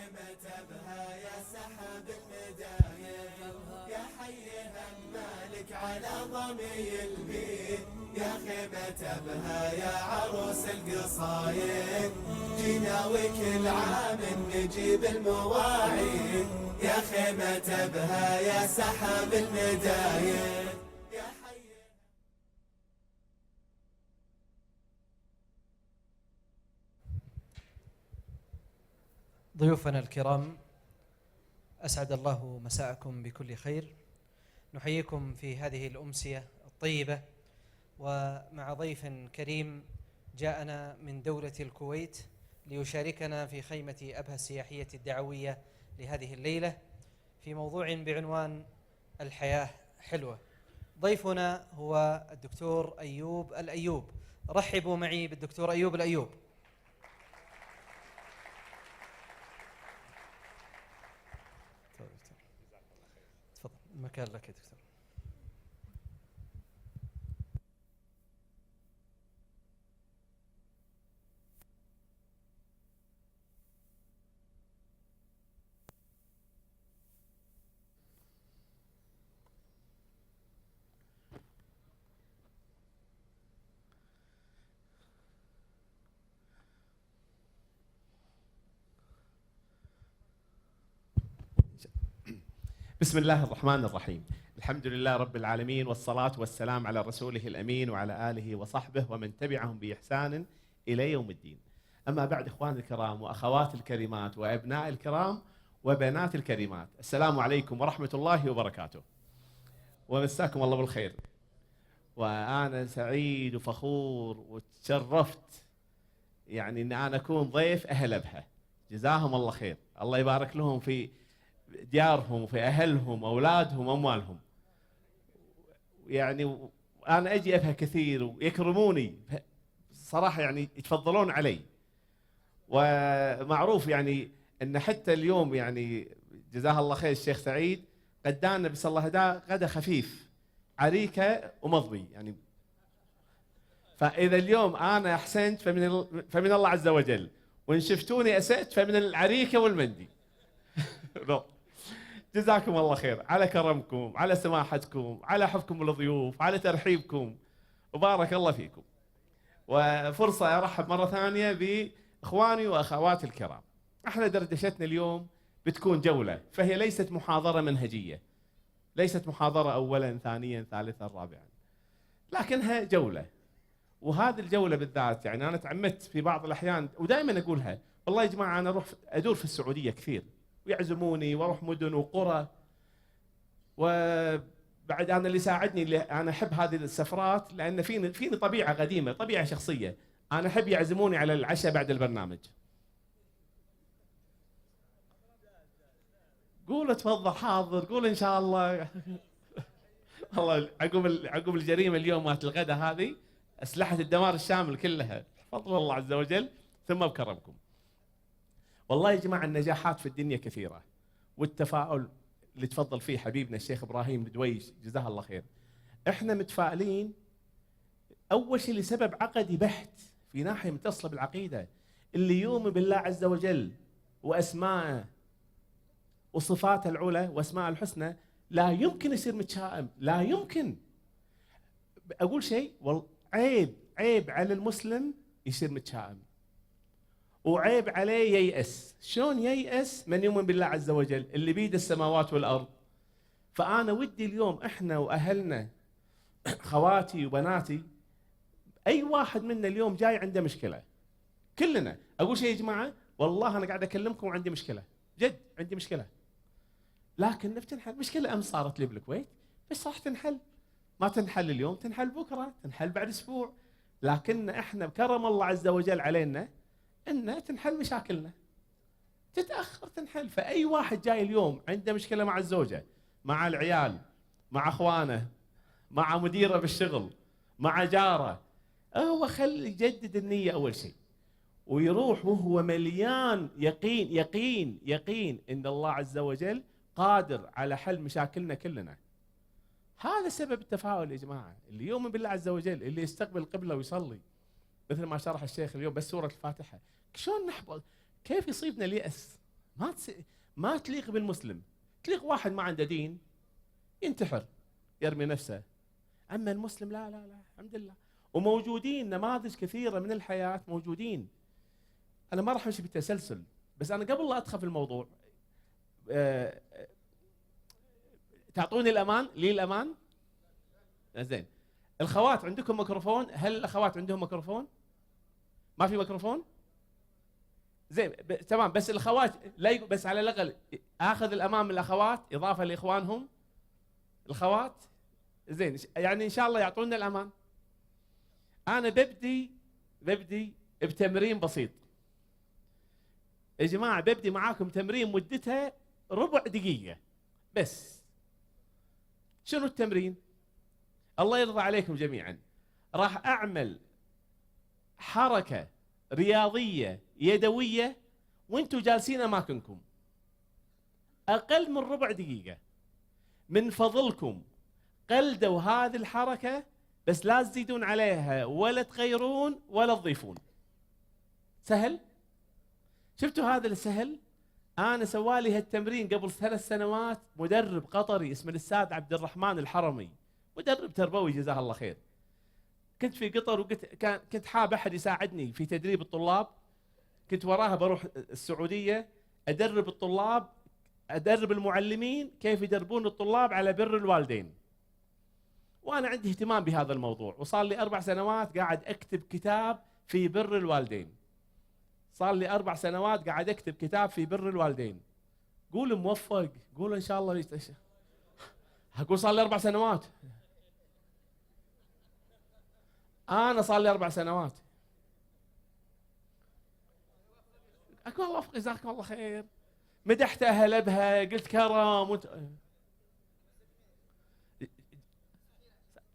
خيمة بها يا سحاب المدايب، يا حيها مالك على ضمي البيت، يا خيمة بها يا عروس القصايد، جينا وكل عام نجيب المواعيد، يا خيمة بها يا سحاب المدايب. ضيوفنا الكرام، أسعد الله مساءكم بكل خير. نحييكم في هذه الأمسية الطيبة ومع ضيف كريم جاءنا من دولة الكويت ليشاركنا في خيمة أبها السياحية الدعوية لهذه الليلة في موضوع بعنوان الحياة حلوة. ضيفنا هو الدكتور أيوب الأيوب. رحبوا معي بالدكتور أيوب الأيوب. تفضل، المكان لك يا دكتور. بسم الله الرحمن الرحيم. الحمد لله رب العالمين، والصلاة والسلام على رسوله الأمين وعلى آله وصحبه ومن تبعهم بإحسان إلى يوم الدين. أما بعد، إخواني الكرام وأخواتي الكريمات وأبناء الكرام وبنات الكريمات، السلام عليكم ورحمة الله وبركاته، ومساكم الله بالخير. وأنا سعيد وفخور وتشرفت يعني أن أنا أكون ضيف أهل أبها، جزاهم الله خير، الله يبارك لهم في ديارهم وفي أهلهم أولادهم أموالهم. يعني أنا أجي أبها كثير ويكرموني صراحة، يعني يتفضلون علي. ومعروف يعني أن حتى اليوم يعني جزاه الله خير الشيخ سعيد قدانا بس الله هداه غدا خفيف عريكة ومضبي يعني. فإذا اليوم أنا أحسنت فمن الله عز وجل، وإن شفتوني أسأت فمن العريكة والمندي. جزاكم الله خير على كرمكم، على سماحتكم، على حبكم للضيوف، على ترحيبكم، وبارك الله فيكم. وفرصة أرحب مرة ثانية بإخواني وأخواتي الكرام. احنا دردشتنا اليوم بتكون جولة، فهي ليست محاضرة منهجية، ليست محاضرة أولا ثانيا ثالثا رابعا، لكنها جولة. وهذه الجولة بالذات يعني أنا تعمدت في بعض الأحيان ودائما أقولها، والله يا جماعة أنا أدور في السعودية كثير ويعزموني واروح مدن وقرى، وبعد انا اللي ساعدني اللي انا احب هذه السفرات لان فيني طبيعه قديمه، طبيعه شخصيه، انا احب يعزموني على العشاء بعد البرنامج. قول تفضل حاضر، قول ان شاء الله. والله عقب الجريمه اليوم مات الغداء هذه اسلحه الدمار الشامل كلها بفضل الله عز وجل ثم بكرمكم. والله يا جماعة النجاحات في الدنيا كثيرة، والتفاؤل اللي تفضل فيه حبيبنا الشيخ إبراهيم بدويش جزاه الله خير. احنا متفائلين أول شيء لسبب عقدي بحت في ناحية متصلة بالعقيدة. اللي يؤمن بالله عز وجل وأسماءه وصفاته العلى وأسماء الحسنى لا يمكن يصير متشائم، لا يمكن. أقول شيء عيب على المسلم يصير متشائم، وعيب عليه ييأس. شلون ييأس؟ من يؤمن بالله عز وجل اللي بيد السماوات والأرض. فأنا ودي اليوم إحنا وأهلنا، خواتي وبناتي، أي واحد منا اليوم جاي عنده مشكلة، كلنا. أقول شيء يا جماعة، والله أنا قاعد أكلمكم وعندي مشكلة، جد عندي مشكلة، لكن بتنحل. مشكلة أمس صارت لي بالكويت بس راح تنحل، ما تنحل اليوم تنحل بكرة، تنحل بعد أسبوع. لكن إحنا بكرم الله عز وجل علينا إن تنحل مشاكلنا، تتأخر تنحل. فأي واحد جاي اليوم عنده مشكلة مع الزوجة، مع العيال، مع أخوانه، مع مديره بالشغل، مع جاره، هو خلي يجدد النية أول شيء، ويروح وهو مليان يقين يقين يقين إن الله عز وجل قادر على حل مشاكلنا كلنا. هذا سبب التفاؤل يا جماعة. اللي يؤمن بالله عز وجل، اللي يستقبل القبلة ويصلي مثل ما شرح الشيخ اليوم بس سورة الفاتحة، شلون نحبط؟ كيف يصيبنا اليأس؟ ما تليق بالمسلم. تليق واحد ما عنده دين ينتحر يرمي نفسه، اما المسلم لا لا لا الحمد لله. وموجودين نماذج كثيره من الحياه موجودين. انا ما راح امشي بالتسلسل، بس انا قبل لا ادخل في الموضوع تعطوني الامان، لي الامان. زين، الخوات عندكم ميكروفون؟ هل الاخوات عندهم ميكروفون؟ ما في ميكروفون؟ زين تمام، بس الاخوات لا بس على الاقل اخذ الامان من الاخوات اضافه لاخوانهم الخوات. زين، يعني ان شاء الله يعطونا الامان. انا ببدي بتمرين بسيط يا جماعه. ببدي معاكم تمرين مدتها ربع دقيقه بس. شنو التمرين؟ الله يرضى عليكم جميعا، راح اعمل حركه رياضيه يدويه وانتم جالسين اماكنكم، اقل من ربع دقيقه. من فضلكم قلدوا هذه الحركه، بس لا تزيدون عليها ولا تغيرون ولا تضيفون. سهل؟ شفتوا هذا السهل؟ انا سوالي هالتمرين قبل 3 سنوات مدرب قطري اسمه الاستاذ عبد الرحمن الحرمي، مدرب تربوي جزاه الله خير. كنت في قطر وقلت كنت حاب احد يساعدني في تدريب الطلاب. كنت وراها بروح السعوديه ادرب الطلاب، ادرب المعلمين كيف يدربون الطلاب على بر الوالدين. وانا عندي اهتمام بهذا الموضوع، وصار لي 4 سنوات قاعد اكتب كتاب في بر الوالدين. صار لي 4 سنوات قاعد اكتب كتاب في بر الوالدين. قول موفق، قول ان شاء الله هقول صار لي 4 سنوات. انا صار لي 4 سنوات. اقول الله وفق، جزاكم الله خير. مدحت اهل بها، قلت كرم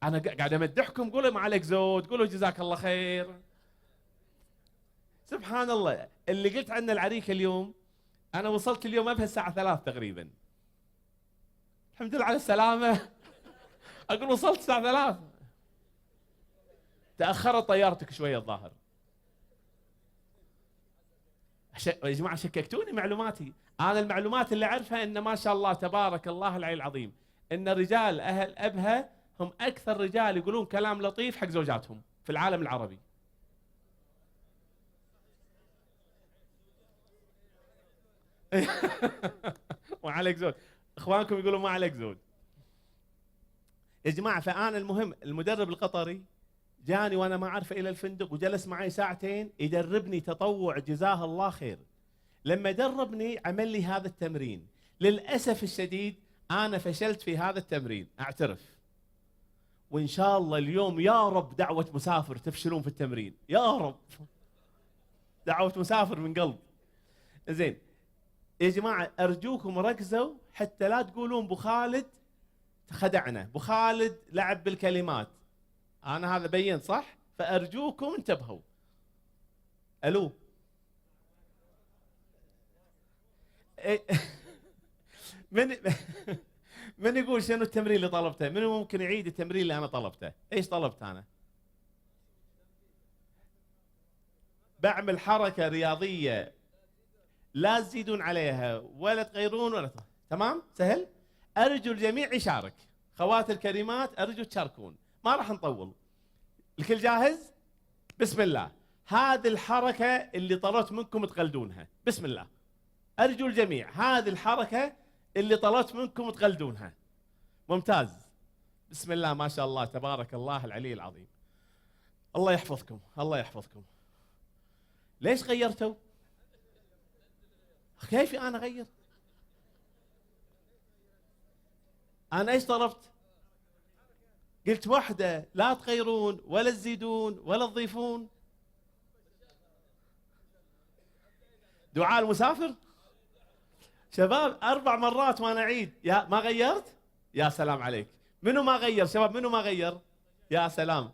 انا قاعد امدحكم. قولوا ما عليك زود، قولوا جزاك الله خير. سبحان الله، اللي قلت عنه العريكه اليوم، انا وصلت اليوم ابها الساعه 3 تقريبا. الحمد لله على السلامه. اقول وصلت الساعه 3، تاخرت طيارتك شويه الظاهر. يا جماعه شككتوني معلوماتي. انا المعلومات اللي اعرفها ان ما شاء الله تبارك الله العلي العظيم، ان رجال اهل ابها هم اكثر رجال يقولون كلام لطيف حق زوجاتهم في العالم العربي. وعليك زود، اخوانكم يقولون ما عليك زود. يا جماعه فانا المهم المدرب القطري جاني وانا ما اعرفه الى الفندق، وجلس معي 2 ساعة يدربني تطوع جزاه الله خير. لما دربني عمل لي هذا التمرين. للاسف الشديد انا فشلت في هذا التمرين، اعترف. وان شاء الله اليوم يا رب دعوه مسافر تفشلون في التمرين، يا رب دعوه مسافر من قلب. زين يا جماعه ارجوكم ركزوا حتى لا تقولون ابو خالد خدعنا، ابو خالد لعب بالكلمات. انا هذا بين صح؟ فارجوكم انتبهوا. الو من يقول شنو التمرين اللي طلبته؟ منو ممكن يعيد التمرين اللي انا طلبته؟ ايش طلبت انا؟ بعمل حركه رياضيه لا تزيدون عليها ولا تغيرون ولا تمام؟ سهل؟ ارجو الجميع يشارك. خواتي الكريمات ارجو تشاركون، ما راح نطول. الكل جاهز؟ بسم الله. هذه الحركه اللي طلبت منكم تقلدونها، بسم الله. ارجو الجميع هذه الحركه اللي طلبت منكم تقلدونها. ممتاز، بسم الله ما شاء الله تبارك الله العلي العظيم. الله يحفظكم، الله يحفظكم. ليش غيرتوا؟ كيف انا اغير؟ انا ايش طلبت؟ قلت واحده، لا تغيرون ولا تزيدون ولا تضيفون. دعاء المسافر شباب 4 مرات وانا اعيد. يا ما غيرت؟ يا سلام عليك. منو ما غير شباب؟ منو ما غير؟ يا سلام،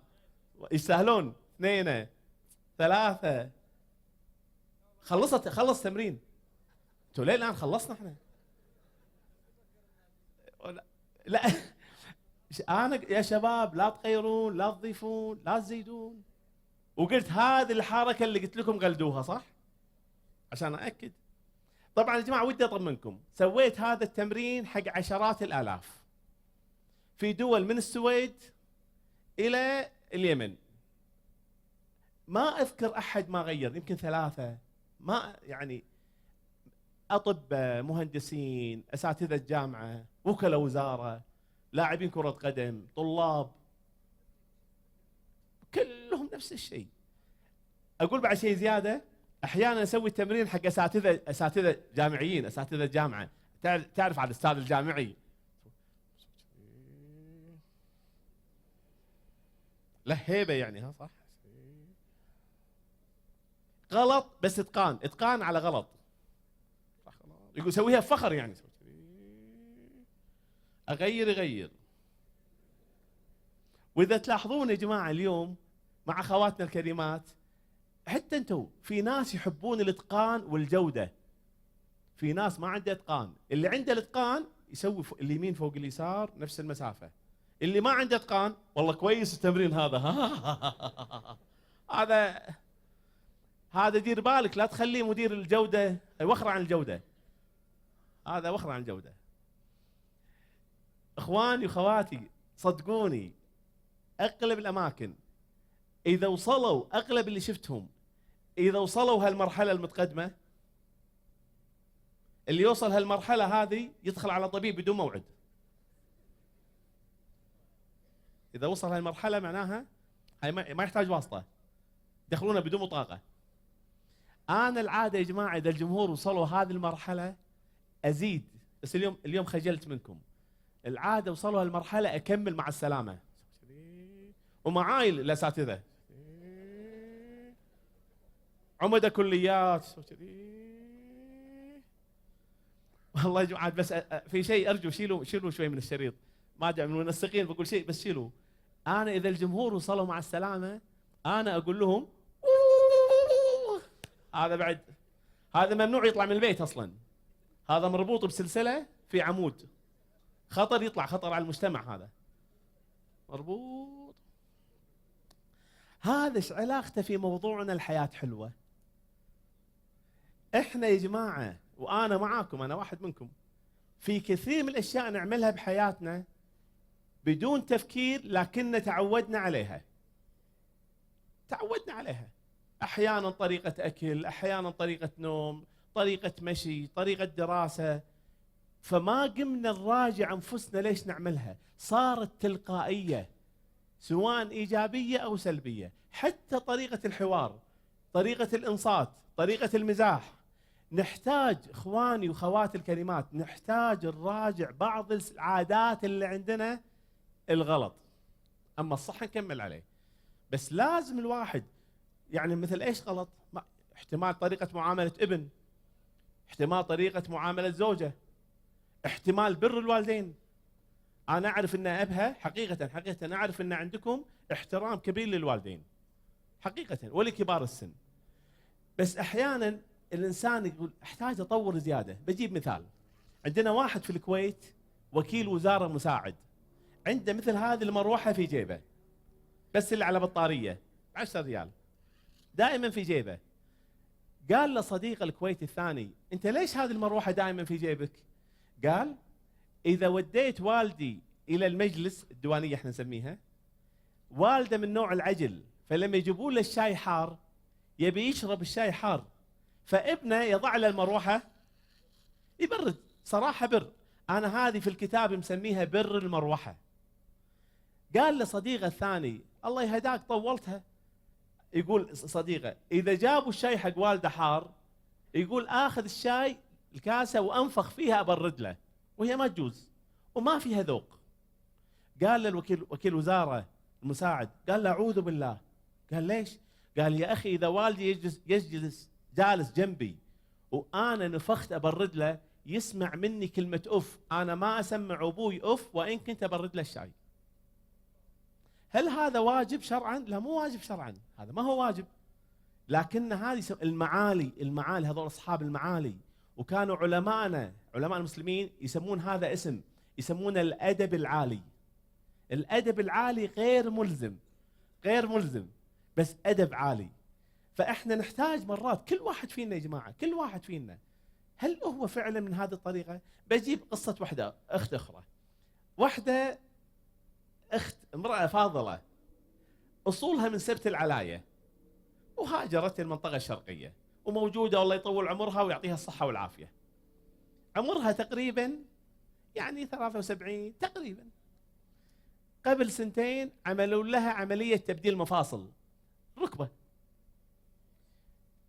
يستاهلون. 2 3 خلص تمرين. انتوا ليه الان خلصنا احنا؟ لا انا يا شباب لا تغيرون لا تضيفون لا تزيدون. وقلت هذه الحركه اللي قلت لكم قلدوها صح؟ عشان ااكد. طبعا يا جماعه ودي اطمنكم، سويت هذا التمرين حق عشرات الالاف في دول من السويد الى اليمن. ما اذكر احد ما غير، يمكن 3 ما يعني، اطباء، مهندسين، اساتذه جامعه، وكلاء وزاره، لاعبين كره قدم، طلاب، كلهم نفس الشيء. اقول بعد شيء زياده، احيانا اسوي التمرين حق اساتذه جامعيين، اساتذه جامعه. تعرف على الاستاذ الجامعي له هيبه يعني، ها صح؟ غلط بس اتقان على غلط. يقول سويها بفخر يعني، اغير. واذا تلاحظون يا جماعه اليوم مع اخواتنا الكريمات، حتى انتم في ناس يحبون الاتقان والجوده، في ناس ما عنده اتقان. اللي عنده الاتقان يسوي اليمين فوق اليسار نفس المسافه، اللي ما عنده اتقان والله كويس التمرين هذا هذا دير بالك لا تخليه مدير الجوده، وخر عن الجوده، هذا وخر عن الجوده. اخواني واخواتي صدقوني، اغلب الاماكن اذا وصلوا، اغلب اللي شفتهم اذا وصلوا هالمرحله المتقدمه، اللي يوصل هالمرحله هذه يدخل على طبيب بدون موعد. اذا وصل هالمرحله معناها هاي ما يحتاج واسطه، يدخلونه بدون بطاقه. انا العاده يا جماعه اذا الجمهور وصلوا هذه المرحله ازيد، بس اليوم خجلت منكم. العاده وصلوا هالمرحله اكمل مع السلامه، ومعاي الاساتذه عمدة كليات. والله يا جماعه بس في شيء ارجو شيلوا شوي من الشريط، ما جاء من المنسقين بقول شيء بس شيلوا. انا اذا الجمهور وصلوا مع السلامه انا اقول لهم هذا بعد، هذا ممنوع يطلع من البيت اصلا، هذا مربوط بسلسله في عمود، خطر يطلع، خطر على المجتمع، هذا مربوط. هذا ايش علاقته في موضوعنا الحياه حلوه؟ احنا يا جماعه وانا معاكم، انا واحد منكم، في كثير من الاشياء نعملها بحياتنا بدون تفكير لكننا تعودنا عليها. احيانا طريقه اكل، احيانا طريقه نوم، طريقه مشي، طريقه دراسه، فما قمنا نراجع انفسنا ليش نعملها، صارت تلقائيه سواء ايجابيه او سلبيه. حتى طريقه الحوار، طريقه الانصات، طريقه المزاح، نحتاج اخواني واخواتي الكريمات، نحتاج نراجع بعض العادات اللي عندنا الغلط، اما الصح نكمل عليه. بس لازم الواحد يعني مثل ايش غلط؟ احتمال طريقه معامله ابن، احتمال طريقه معامله زوجه، احتمال بر الوالدين. انا اعرف ان ابها حقيقه اعرف ان عندكم احترام كبير للوالدين حقيقه ولكبار السن، بس احيانا الانسان يقول احتاج اطور زياده. بجيب مثال، عندنا واحد في الكويت وكيل وزاره مساعد، عنده مثل هذه المروحه في جيبه، بس اللي على بطاريه 10 ريال دائما في جيبه. قال لصديقه الكويتي الثاني انت ليش هذه المروحه دائما في جيبك؟ قال اذا وديت والدي الى المجلس الديوانيه احنا نسميها، والده من نوع العجل، فلما يجيبون له الشاي حار يبي يشرب الشاي حار، فابنه يضع له المروحه يبرد. صراحه بر، انا هذه في الكتاب مسميها بر المروحه. قال لصديقه الثاني الله يهداك طولتها، يقول صديقه اذا جابوا الشاي حق والده حار يقول اخذ الشاي الكاسه وانفخ فيها ابرد له، وهي ما تجوز وما فيها ذوق. قال للوكيل وكيل وزاره المساعد، قال له اعوذ بالله. قال ليش؟ قال يا اخي اذا والدي يجلس جالس جنبي وانا نفخت ابرد له يسمع مني كلمه اف، انا ما اسمع ابوي اف وان كنت ابرد له الشاي. هل هذا واجب شرعا؟ لا مو واجب شرعا، هذا ما هو واجب، لكن هذه المعالي هذول اصحاب المعالي، وكانوا علماء المسلمين يسمون هذا اسم، يسمونه الادب العالي. الادب العالي غير ملزم بس ادب عالي. فاحنا نحتاج مرات، كل واحد فينا يا جماعه، كل واحد فينا هل هو فعلا من هذه الطريقة؟ بجيب قصة واحدة أخت أخرى. واحدة أخت امرأة فاضلة أصولها من سبت العلاية، وهاجرت المنطقة الشرقية، وموجودة والله يطول عمرها ويعطيها الصحة والعافية. عمرها تقريبا يعني 73 تقريبا. قبل سنتين عملوا لها عملية تبديل مفاصل ركبة.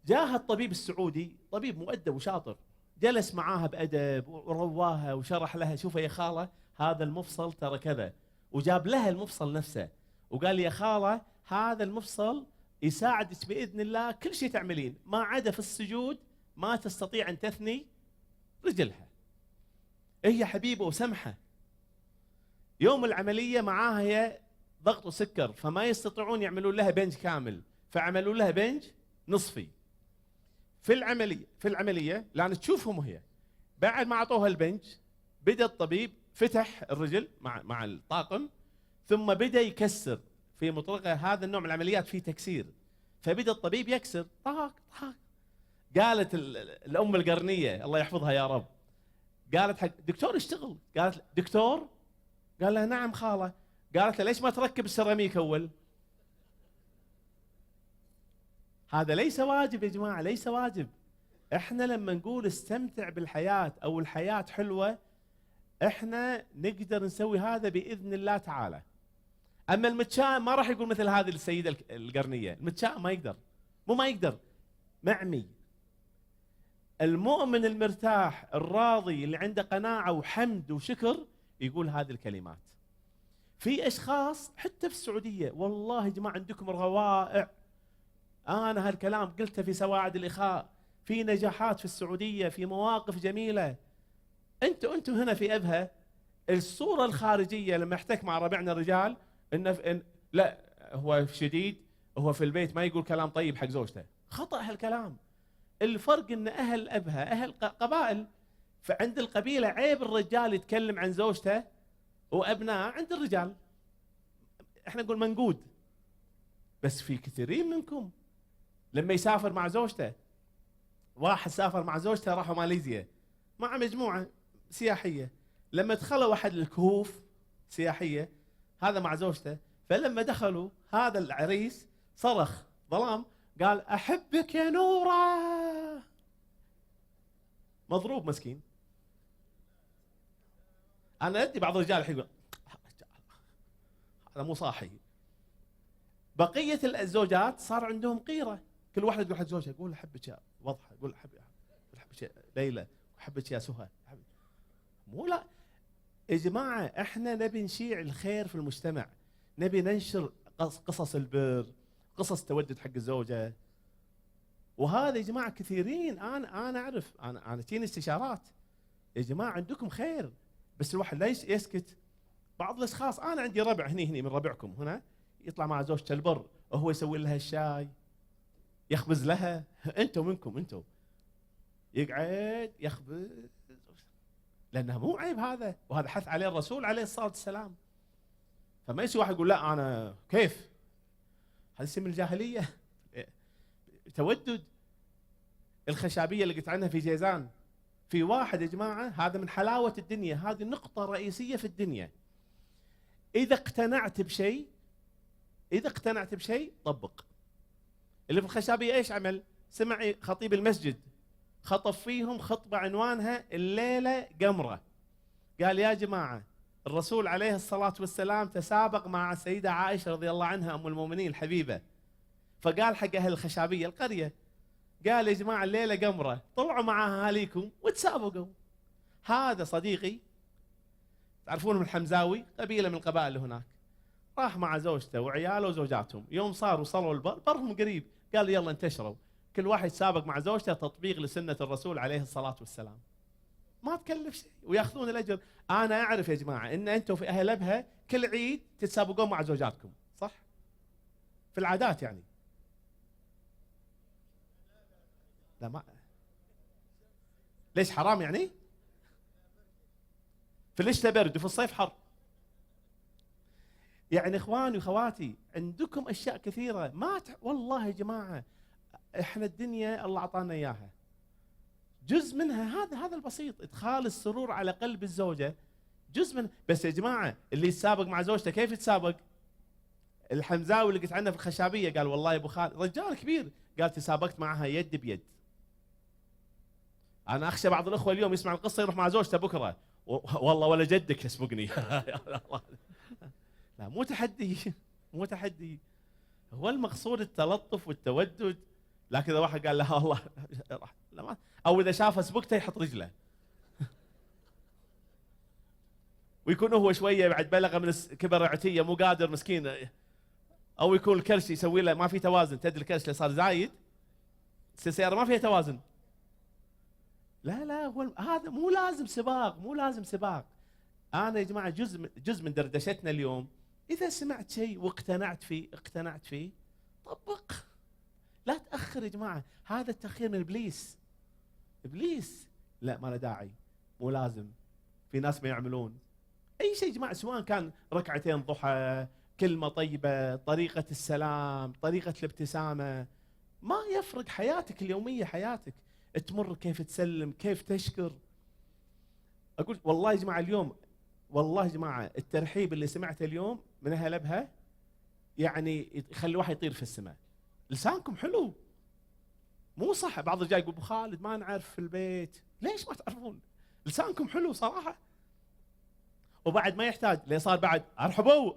جاها الطبيب السعودي، طبيب مؤدب وشاطر، جلس معاها بأدب ورواها وشرح لها شوفي يا خالة هذا المفصل ترى كذا، وجاب لها المفصل نفسه وقال لي يا خالة هذا المفصل يساعدك بإذن الله كل شيء تعملين، ما عدا في السجود ما تستطيع أن تثني رجلها. هي حبيبة وسمحة. يوم العملية معاها هي ضغط وسكر، فما يستطيعون يعملون لها بنج كامل، فعملوا لها بنج نصفي. في العملية لأن تشوفهم هي بعد ما أعطوها البنج بدأ الطبيب فتح الرجل مع الطاقم، ثم بدأ يكسر في مطرقة. هذا النوع من العمليات فيه تكسير، فبدأ الطبيب يكسر طاق طاق. قالت الأم القرنية الله يحفظها يا رب، قالت حق دكتور اشتغل، قالت دكتور، قال لها نعم خالة، قالت له ليش ما تركب السيراميك أول؟ هذا ليس واجب يا جماعة، ليس واجب. احنا لما نقول استمتع بالحياة او الحياة حلوة، احنا نقدر نسوي هذا بإذن الله تعالى. اما المتشائم ما راح يقول مثل هذه السيدة القرنية، المتشائم ما يقدر، ما يقدر، معمي. المؤمن المرتاح الراضي اللي عنده قناعة وحمد وشكر يقول هذه الكلمات. في اشخاص حتى في السعودية والله يا جماعة عندكم روائع، أنا هالكلام قلته في سواعد الإخاء، في نجاحات في السعودية، في مواقف جميلة. أنتم هنا في أبها الصورة الخارجية لما احتك مع ربعنا الرجال إن لا هو شديد، هو في البيت ما يقول كلام طيب حق زوجته، خطأ هالكلام. الفرق إن أهل أبها أهل قبائل، فعند القبيلة عيب الرجال يتكلم عن زوجته وأبناء. عند الرجال إحنا نقول منقود، بس في كثيرين منكم لما يسافر مع زوجته، واحد سافر مع زوجته راحوا ماليزيا مع مجموعة سياحية، لما دخلوا أحد الكهوف سياحية هذا مع زوجته، فلما دخلوا هذا العريس صرخ ظلام قال أحبك يا نورة، مضروب مسكين. أنا أدري بعض الرجال الحين هذا مو صاحي. بقية الزوجات صار عندهم قيرة، كل واحد يقول حق زوجها يقول أحبك يا وضحى، يقول أحبك يا ليلى، أحبك يا سهى. مو لا يا جماعة، احنا نبي نشيع الخير في المجتمع، نبي ننشر قصص البر، قصص تودد حق الزوجة. وهذا يا جماعة كثيرين أنا أعرف، أنا تجيني استشارات يا جماعة عندكم خير، بس الواحد لا يسكت. بعض الأشخاص أنا عندي ربع هني من ربعكم هنا يطلع مع زوجته البر وهو يسوي لها الشاي يخبز لها، انتم منكم انتم يقعد يخبز، لانها مو عيب هذا، وهذا حث عليه الرسول عليه الصلاه والسلام. فما يجي واحد يقول لا انا كيف، هذا اسم الجاهليه. تودد. الخشابيه اللي قلت عنها في جيزان، في واحد يا جماعه هذا من حلاوه الدنيا، هذه نقطه رئيسيه في الدنيا. اذا اقتنعت بشيء طبق. اللي في الخشابيه ايش عمل؟ سمع خطيب المسجد خطب فيهم خطبه عنوانها الليله قمره، قال يا جماعه الرسول عليه الصلاه والسلام تسابق مع السيده عائشه رضي الله عنها ام المؤمنين الحبيبه، فقال حق اهل الخشابيه القريه، قال يا جماعه الليله قمره، طلعوا مع اهاليكم وتسابقوا. هذا صديقي تعرفونه من الحمزاوي، قبيله من القبائل اللي هناك، راح مع زوجته وعياله وزوجاتهم، يوم صاروا صلوا البر، برهم قريب، قال يلا انتشروا، كل واحد سابق مع زوجته تطبيق لسنة الرسول عليه الصلاة والسلام، ما تكلف شيء وياخذون الأجر. أنا أعرف يا جماعة إن أنتم في أهل أبها كل عيد تتسابقون مع زوجاتكم، صح؟ في العادات يعني. لا ما ليش حرام يعني؟ في الشتاء برد وفي الصيف حر. يعني اخواني واخواتي عندكم اشياء كثيره والله يا جماعه احنا الدنيا الله اعطانا اياها، جزء منها هذا البسيط، ادخال السرور على قلب الزوجه جزء من. بس يا جماعه اللي يتسابق مع زوجته كيف يتسابق؟ الحمزاوي اللي قلت عنه في الخشابيه قال والله يا ابو خالد رجال كبير، قال تسابقت معها يد بيد. انا اخشى بعض الاخوه اليوم يسمع القصه يروح مع زوجته بكره والله ولا جدك يسبقني. لا مو تحدي، مو تحدي، هو المقصود التلطف والتودد. لكن اذا واحد قال لا والله او اذا شافه سبقته يحط رجله ويكون هو شويه بعد بلغ من كبر عتيه مو قادر مسكين، او يكون الكرش يسوي له ما في توازن. تدري الكرش اللي صار زايد السياره ما فيها توازن. لا هو هذا مو لازم سباق، مو لازم سباق. انا يا جماعه جزء من دردشتنا اليوم، اذا سمعت شيء واقتنعت فيه طبق، لا تاخر يا جماعه. هذا التاخير من ابليس. لا ما له داعي، مو لازم. في ناس ما يعملون اي شيء يا جماعه، سواء كان ركعتين ضحى، كلمه طيبه، طريقه السلام، طريقه الابتسامه، ما يفرق. حياتك اليوميه، حياتك تمر كيف تسلم، كيف تشكر. اقول والله يا جماعه اليوم، والله يا جماعه الترحيب اللي سمعته اليوم من اهل ابها يعني يخلي واحد يطير في السماء. لسانكم حلو، مو صح. بعض الرجال يقول ابو خالد ما نعرف في البيت. ليش ما تعرفون؟ لسانكم حلو صراحه. وبعد ما يحتاج ليه صار بعد ارحبوا،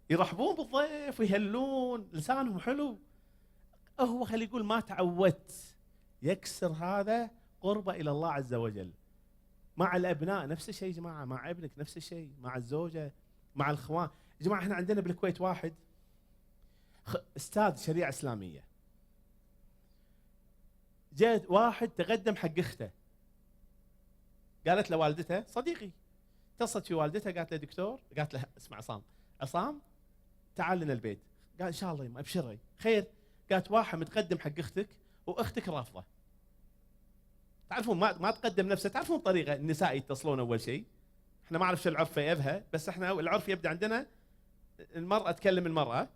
يرحبون بالضيف ويهلون، لسانهم حلو. هو خلي يقول ما تعودت، يكسر هذا قربة إلى الله عز وجل. مع الأبناء نفس الشيء يا جماعة، مع ابنك نفس الشيء، مع الزوجة، مع الإخوان. يا جماعة احنا عندنا بالكويت واحد استاذ شريعة إسلامية، جاء واحد تقدم حق اخته، قالت له والدته صديقي، اتصلت في والدته قالت له دكتور، قالت له اسمع عصام تعال لنا البيت. قال ان شاء الله يما ابشري خير. قالت واحد متقدم حق اختك واختك رافضه. تعرفون ما تقدم نفسه. تعرفون طريقه النساء يتصلون اول شيء، احنا ما اعرف شو العرف في ابها، بس احنا العرف يبدا عندنا المراه تكلم المراه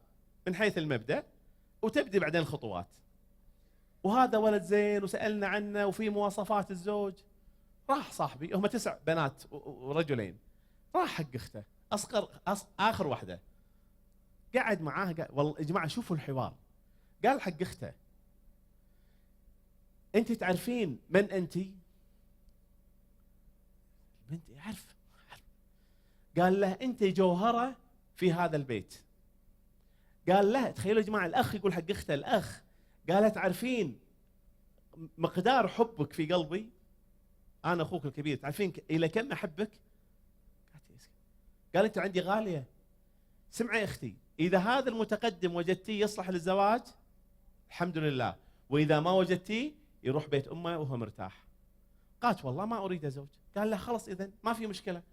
من حيث المبدا وتبدي بعدين الخطوات. وهذا ولد زين وسالنا عنه وفي مواصفات الزوج. راح صاحبي، هم 9 بنات ورجلين، راح حق اخته اخر واحده، قعد معاه قال والله يا جماعه شوفوا الحوار. قال حق اخته انت تعرفين من انت؟ البنت يعرف. قال له انت جوهره في هذا البيت. قال له تخيلوا يا جماعه الاخ يقول حق اخته، الاخ قال تعرفين مقدار حبك في قلبي؟ انا اخوك الكبير، تعرفين الى كم احبك؟ قال انت عندي غاليه. سمعي اختي، اذا هذا المتقدم وجدتيه يصلح للزواج الحمد لله، واذا ما وجدتيه يروح بيت امه وهو مرتاح. قالت والله ما اريد ازوج. قال لا خلاص اذا ما في مشكله.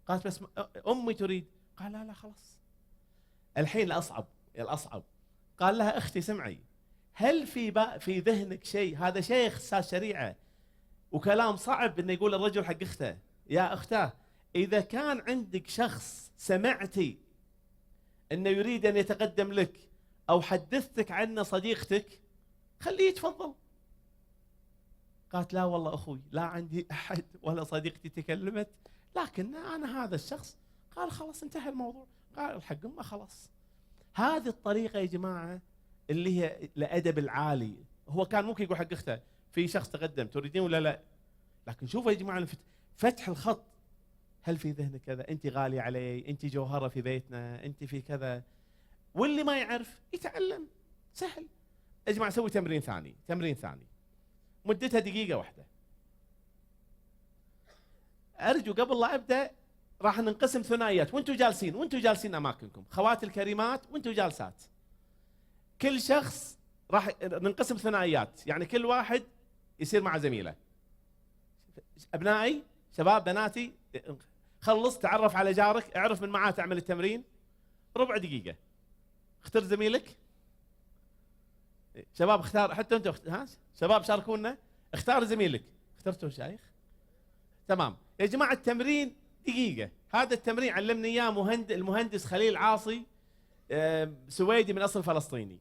قالت بس امي تريد. قال لا خلاص. الحين الاصعب قال لها اختي سمعي، هل في ذهنك شيء؟ هذا شيخ استاذ شريعه وكلام صعب انه يقول الرجل حق اخته. يا اختاه، اذا كان عندك شخص سمعتي انه يريد ان يتقدم لك او حدثتك عنه صديقتك، خليه يتفضل. قالت لا والله اخوي لا عندي احد ولا صديقتي تكلمت، لكن انا هذا الشخص. قال خلاص انتهى الموضوع. قال الحق امه خلاص. هذه الطريقه يا جماعه اللي هي الادب العالي. هو كان ممكن يقول حق اخته في شخص تقدم تريدين ولا لا، لكن شوفوا يا جماعه فتح الخط. هل في ذهنك كذا؟ انت غاليه علي، انت جوهره في بيتنا، انت في كذا. واللي ما يعرف يتعلم، سهل يا جماعه. سوي تمرين ثاني مدتها دقيقه واحده. ارجو قبل لا ابدا راح ننقسم ثنائيات، وانتم جالسين اماكنكم، خواتي الكريمات وانتم جالسات، كل شخص راح ننقسم ثنائيات، يعني كل واحد يصير مع زميله. ابنائي شباب بناتي، خلص تعرف على جارك، اعرف من معاه تعمل التمرين ربع دقيقه. اختر زميلك. شباب اختار، حتى انتم شباب شاركونا، اختار زميلك. اخترتوا شيخ؟ تمام يا جماعه. التمرين دقيقه. هذا التمرين علمني اياه المهندس خليل عاصي، سويدي من اصل فلسطيني.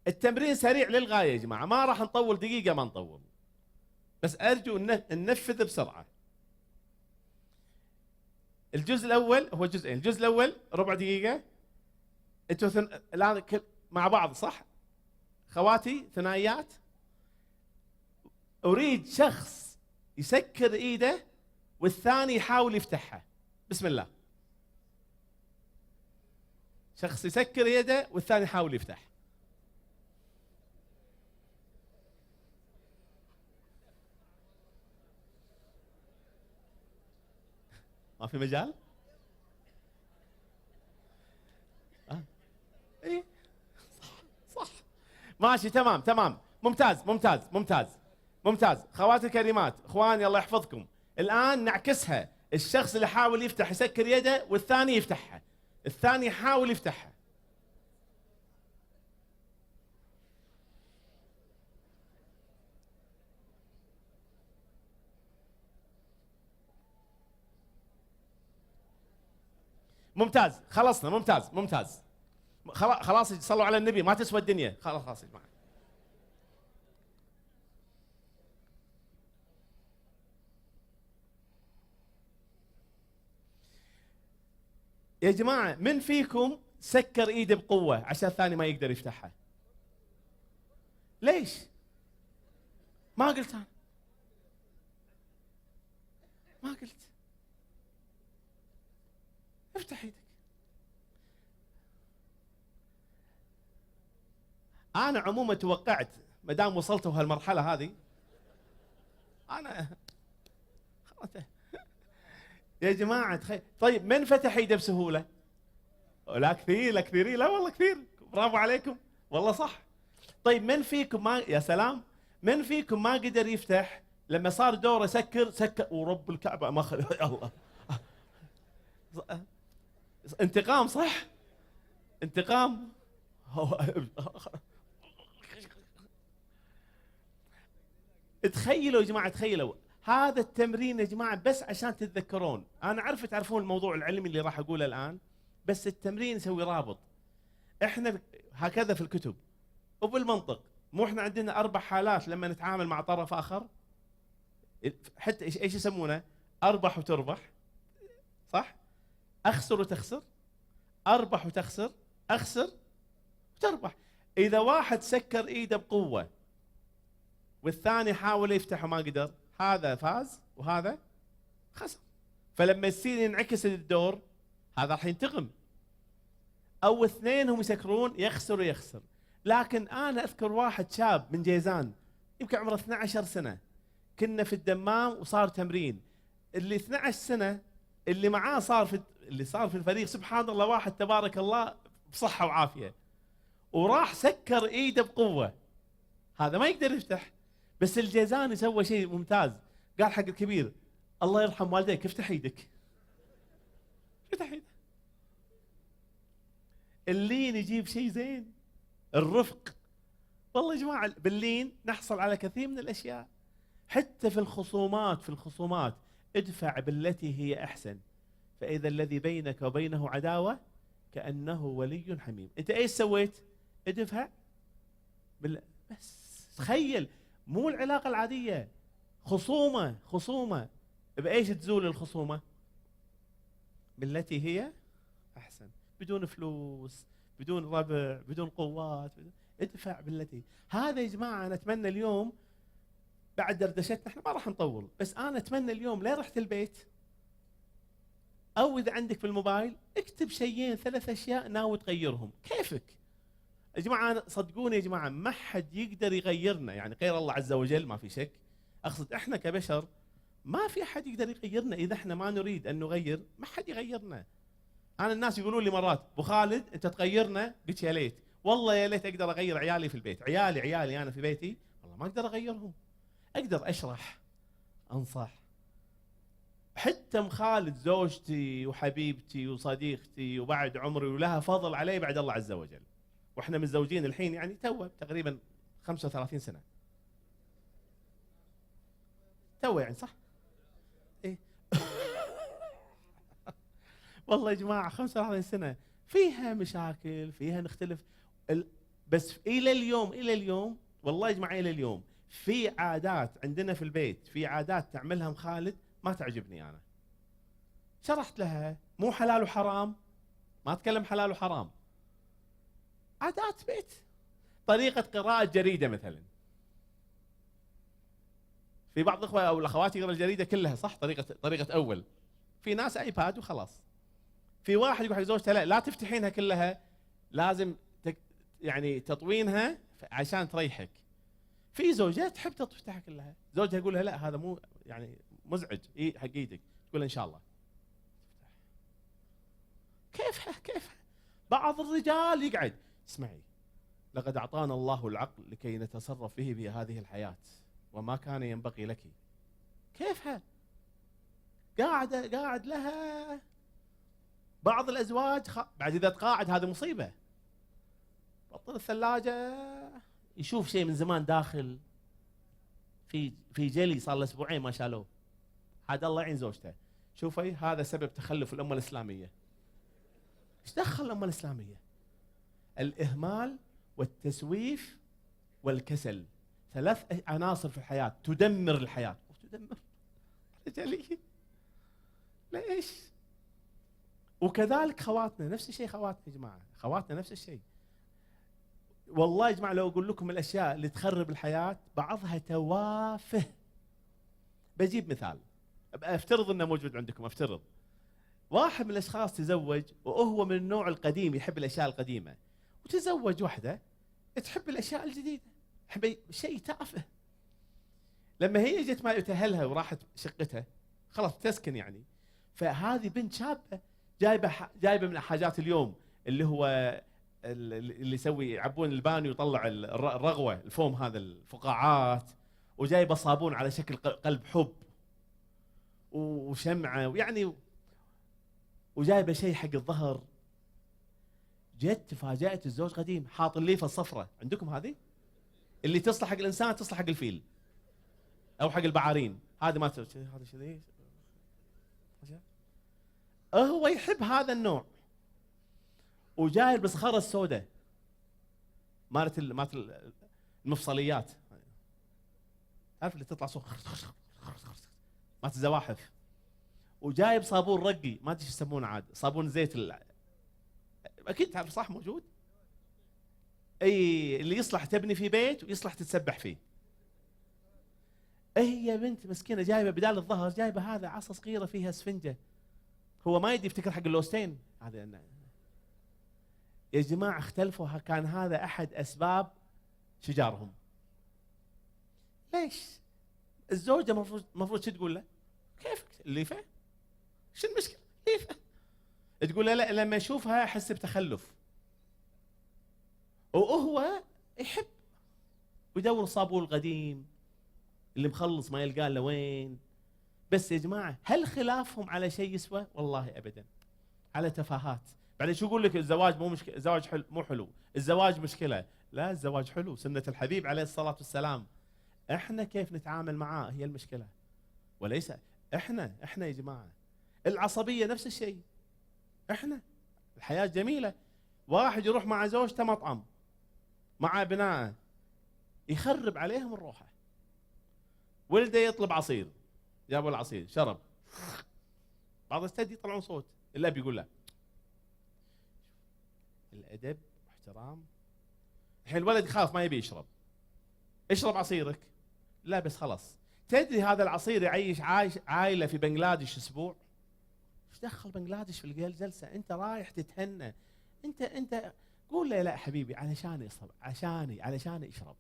التمرين سريع للغايه يا جماعه، ما راح نطول دقيقه، ما نطول، بس ارجو ان ننفذ بسرعه. الجزء الاول هو جزئين، الجزء الاول ربع دقيقه. انتوا الان مع بعض صح؟ خواتي ثنائيات. اريد شخص يسكر ايده والثاني يحاول يفتحها. بسم الله. شخص يسكر يده والثاني يحاول يفتح. ما في مجال؟ ايه صح ماشي، تمام تمام، ممتاز ممتاز ممتاز ممتاز. خواتي الكريمات، اخواني الله يحفظكم، الان نعكسها. الشخص اللي حاول يفتح يسكر يده والثاني يفتحها، الثاني يحاول يفتحها. ممتاز، خلصنا، ممتاز ممتاز. خلاص صلوا على النبي، ما تسوى الدنيا. خلاص يا جماعه. يا جماعه من فيكم سكر ايده بقوه عشان الثاني ما يقدر يفتحها؟ ليش؟ ما قلت انا، ما قلت. افتح ايدك. انا عموما توقعت ما دام وصلتوا هالمرحله هذه، انا يا جماعه تخيل. طيب من فتح ايده بسهوله؟ لا كثير، لا كثيرين، لا والله كثير، برافو عليكم والله صح. طيب من فيكم ما، يا سلام، من فيكم ما قدر يفتح لما صار دوره سكر ورب الكعبه ما خلي الله. انتقام صح؟ انتقام. تخيلوا يا جماعه، تخيلوا هذا التمرين يا جماعه بس عشان تتذكرون. انا عارف تعرفون الموضوع العلمي اللي راح اقوله الان، بس التمرين يسوي رابط. احنا هكذا في الكتب وبالمنطق، مو احنا عندنا 4 حالات لما نتعامل مع طرف اخر؟ حتى ايش يسمونه؟ اربح وتربح، صح؟ اخسر وتخسر، اربح وتخسر، اخسر وتربح. اذا واحد سكر ايده بقوه والثاني حاول يفتح وما قدر، هذا فاز وهذا خسر. فلما يصير ينعكس الدور، هذا راح ينتقم. او اثنينهم يسكرون، يخسر ويخسر. لكن انا اذكر واحد شاب من جيزان يمكن عمره 12 سنه، كنا في الدمام وصار تمرين. اللي 12 سنه اللي معاه اللي صار في الفريق، سبحان الله، واحد تبارك الله بصحه وعافيه، وراح سكر ايده بقوه. هذا ما يقدر يفتح، بس الجيزاني سوى شيء ممتاز، قال حق الكبير الله يرحم والديك افتح ايدك. افتح ايدك. اللين يجيب شيء زين، الرفق. والله يا جماعه باللين نحصل على كثير من الاشياء، حتى في الخصومات ادفع بالتي هي احسن، فاذا الذي بينك وبينه عداوه كانه ولي حميم. انت ايش سويت؟ ادفع بس تخيل، مو العلاقه العاديه، خصومه بايش تزول الخصومه؟ بالتي هي احسن، بدون فلوس، بدون ربع، بدون قوات، ادفع بالتي. هذا يا جماعه انا اتمنى اليوم بعد دردشتنا، احنا ما راح نطول، بس انا اتمنى اليوم لين رحت البيت او اذا عندك في الموبايل اكتب شيئين 3 اشياء ناوي تغيرهم، كيفك يا جماعه. صدقوني يا جماعه ما حد يقدر يغيرنا، يعني غير الله عز وجل، ما في شك. اقصد احنا كبشر ما في احد يقدر يغيرنا، اذا احنا ما نريد ان نغير ما حد يغيرنا. انا الناس يقولون لي مرات ابو خالد انت تغيرنا، قلت يا ليت، والله يا ليت اقدر اغير عيالي في البيت. عيالي انا في بيتي والله ما اقدر اغيرهم، اقدر اشرح، انصح. حتى ام خالد زوجتي وحبيبتي وصديقتي وبعد عمري ولها فضل علي بعد الله عز وجل، واحنا متزوجين الحين يعني تو تقريبا 35 سنه، تو يعني صح؟ ايه والله يا جماعه 35 سنه، فيها مشاكل، فيها نختلف. بس الى اليوم والله يا جماعه الى اليوم في عادات عندنا في البيت، في عادات تعملها ام خالد ما تعجبني انا. شرحت لها مو حلال وحرام، ما اتكلم حلال وحرام، عادات بيت. طريقه قراءه جريده مثلا، في بعض الاخوه او الاخوات يقرا الجريده كلها صح، طريقه اول. في ناس ايباد وخلاص. في واحد يقول حق زوجته لا تفتحينها كلها، لازم يعني تطوينها عشان تريحك. في زوجات تحب تفتحها كلها، زوجها يقول لها لا هذا مو يعني مزعج حق ايدك، تقول ان شاء الله. كيفها بعض الرجال يقعد اسمعي لقد اعطانا الله العقل لكي نتصرف به في هذه الحياه وما كان ينبغي لك. كيفها قاعد لها. بعض الازواج بعد اذا تقاعد هذه مصيبه. بطل الثلاجه يشوف شيء من زمان داخل في جلي صار له اسبوعين ما شالوه. عاد الله يعين زوجته. شوفي هذا سبب تخلف الامه الاسلاميه. ايش دخل الامه الاسلاميه؟ الاهمال والتسويف والكسل، 3 عناصر في الحياه تدمر الحياه. تدمر رجاليه. ليش؟ وكذلك خواتنا نفس الشيء. خواتنا يا جماعه، خواتنا نفس الشيء. والله يا جماعه لو اقول لكم الاشياء اللي تخرب الحياه بعضها توافه. بجيب مثال، افترض انه موجود عندكم. افترض واحد من الاشخاص تزوج وهو من النوع القديم يحب الاشياء القديمه، وتزوج واحده تحب الاشياء الجديده، تحب شيء تافه. لما هي جت ما اهلها وراحت شقتها خلاص تسكن يعني، فهذه بنت شابه جايبه من حاجات اليوم اللي هو اللي يسوي يعبون البانيو ويطلع الرغوه الفوم هذا الفقاعات، وجايبه صابون على شكل قلب حب وشمعه ويعني وجايبه شيء حق الظهر. جت تفاجأت الزوج قديم حاط الليفه الصفراء. عندكم هذه اللي تصلح حق الانسان تصلح حق الفيل او حق البعارين، هذا ما هذا شيء. هو يحب هذا النوع، وجاي البسخره السوداء مالت المفصليات، عارف اللي تطلع صوت مالت الزواحف، وجايب صابون رقي ما ادري ايش يسمونه عاد، صابون زيت اكيد تعرف صح موجود. اي اللي يصلح تبني في بيت ويصلح تتسبح فيه. هي بنت مسكينه جايبه بدال الظهر جايبه هذا عصا صغيره فيها اسفنجه. هو ما يدي يفتكر حق اللوستين هذا. يا جماعه اختلفوا، كان هذا احد اسباب شجارهم. ليش؟ الزوجه المفروض شو تقول له؟ كيفك الليفه؟ شو المشكله؟ ليفه. تقول له لا لما اشوفها احس بتخلف. وهو يحب ويدور الصابون القديم اللي مخلص ما يلقى له وين. بس يا جماعه هل خلافهم على شيء يسوى؟ والله ابدا، على تفاهات. بعدين شو يقول لك الزواج مو مشكله، الزواج حلو مو حلو، الزواج مشكله. لا الزواج حلو، سنه الحبيب عليه الصلاه والسلام. احنا كيف نتعامل معاه هي المشكله، وليس احنا يا جماعه. العصبيه نفس الشيء. احنا الحياه جميله. واحد يروح مع زوجته مطعم مع ابنائه يخرب عليهم الروحه. ولده يطلب عصير، جابوا العصير شرب، بعض الاستاذ يطلعون صوت، الاب يقول له الادب واحترام. الحين الولد يخاف ما يبي يشرب، اشرب عصيرك. لا بس خلاص. تدري هذا العصير يعيش عائله في بنغلاديش اسبوع. ايش دخل بنغلاديش في الجلسه؟ انت رايح تتهنى، انت قول له لا حبيبي علشان يشرب، علشان يشرب.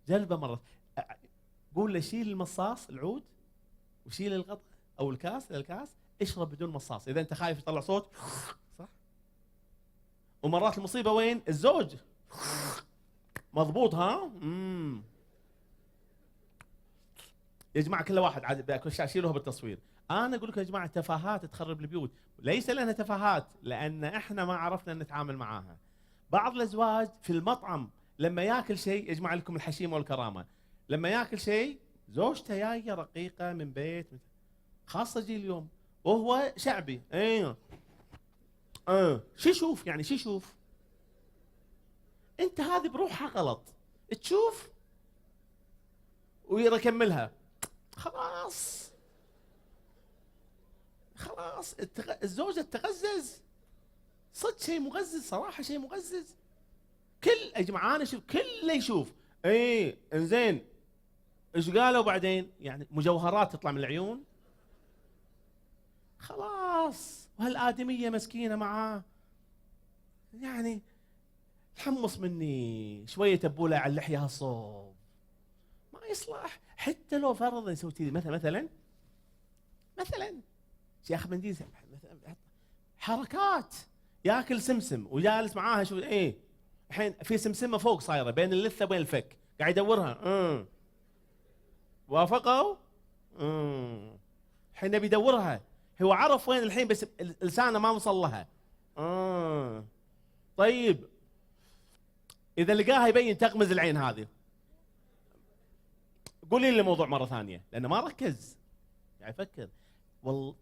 جلبه مره، قول له شيل المصاص العود وشيل الغطاء او الكاس اشرب بدون مصاص اذا انت خايف يطلع صوت. صح. ومرات المصيبه وين؟ الزوج مضبوط ها. يا جماعه كل واحد عاد اشيلوها بالتصوير. انا اقول لكم يا جماعه تفاهات تخرب البيوت، ليس لانها تفاهات، لان احنا ما عرفنا نتعامل معاها. بعض الازواج في المطعم لما ياكل شيء، يا جماعه لكم الحشيمه والكرامه، لما ياكل شيء زوجته جايه رقيقه من بيت خاصه جيل اليوم وهو شعبي. ايوه شو يشوف يعني؟ شو يشوف؟ انت هذه بروحها غلط، تشوف ويكملها، خلاص الزوجة تغزز، صدق شيء مغزز، صراحة شيء مغزز. كل يا جماعة انا اشوف كله يشوف، ايه انزين ايش قالوا بعدين؟ يعني مجوهرات تطلع من العيون، خلاص. وهالآدمية مسكينة معاه، يعني تحمص مني شوية تبولة على اللحية هالصوب، ما يصلح. حتى لو فرض يسوي كذي مثلا شيخ منديل حركات، ياكل سمسم وجالس معاها، شو ايه الحين في سمسمه فوق صايره بين اللثه وبين الفك، قاعد يدورها. وافقوا؟ الحين نبي يدورها، هو عرف وين الحين بس لسانه ما وصل لها. طيب اذا لقاها يبين تغمز العين هذه، قولي لي الموضوع مره ثانيه لانه ما ركز، يعني يفكر. والله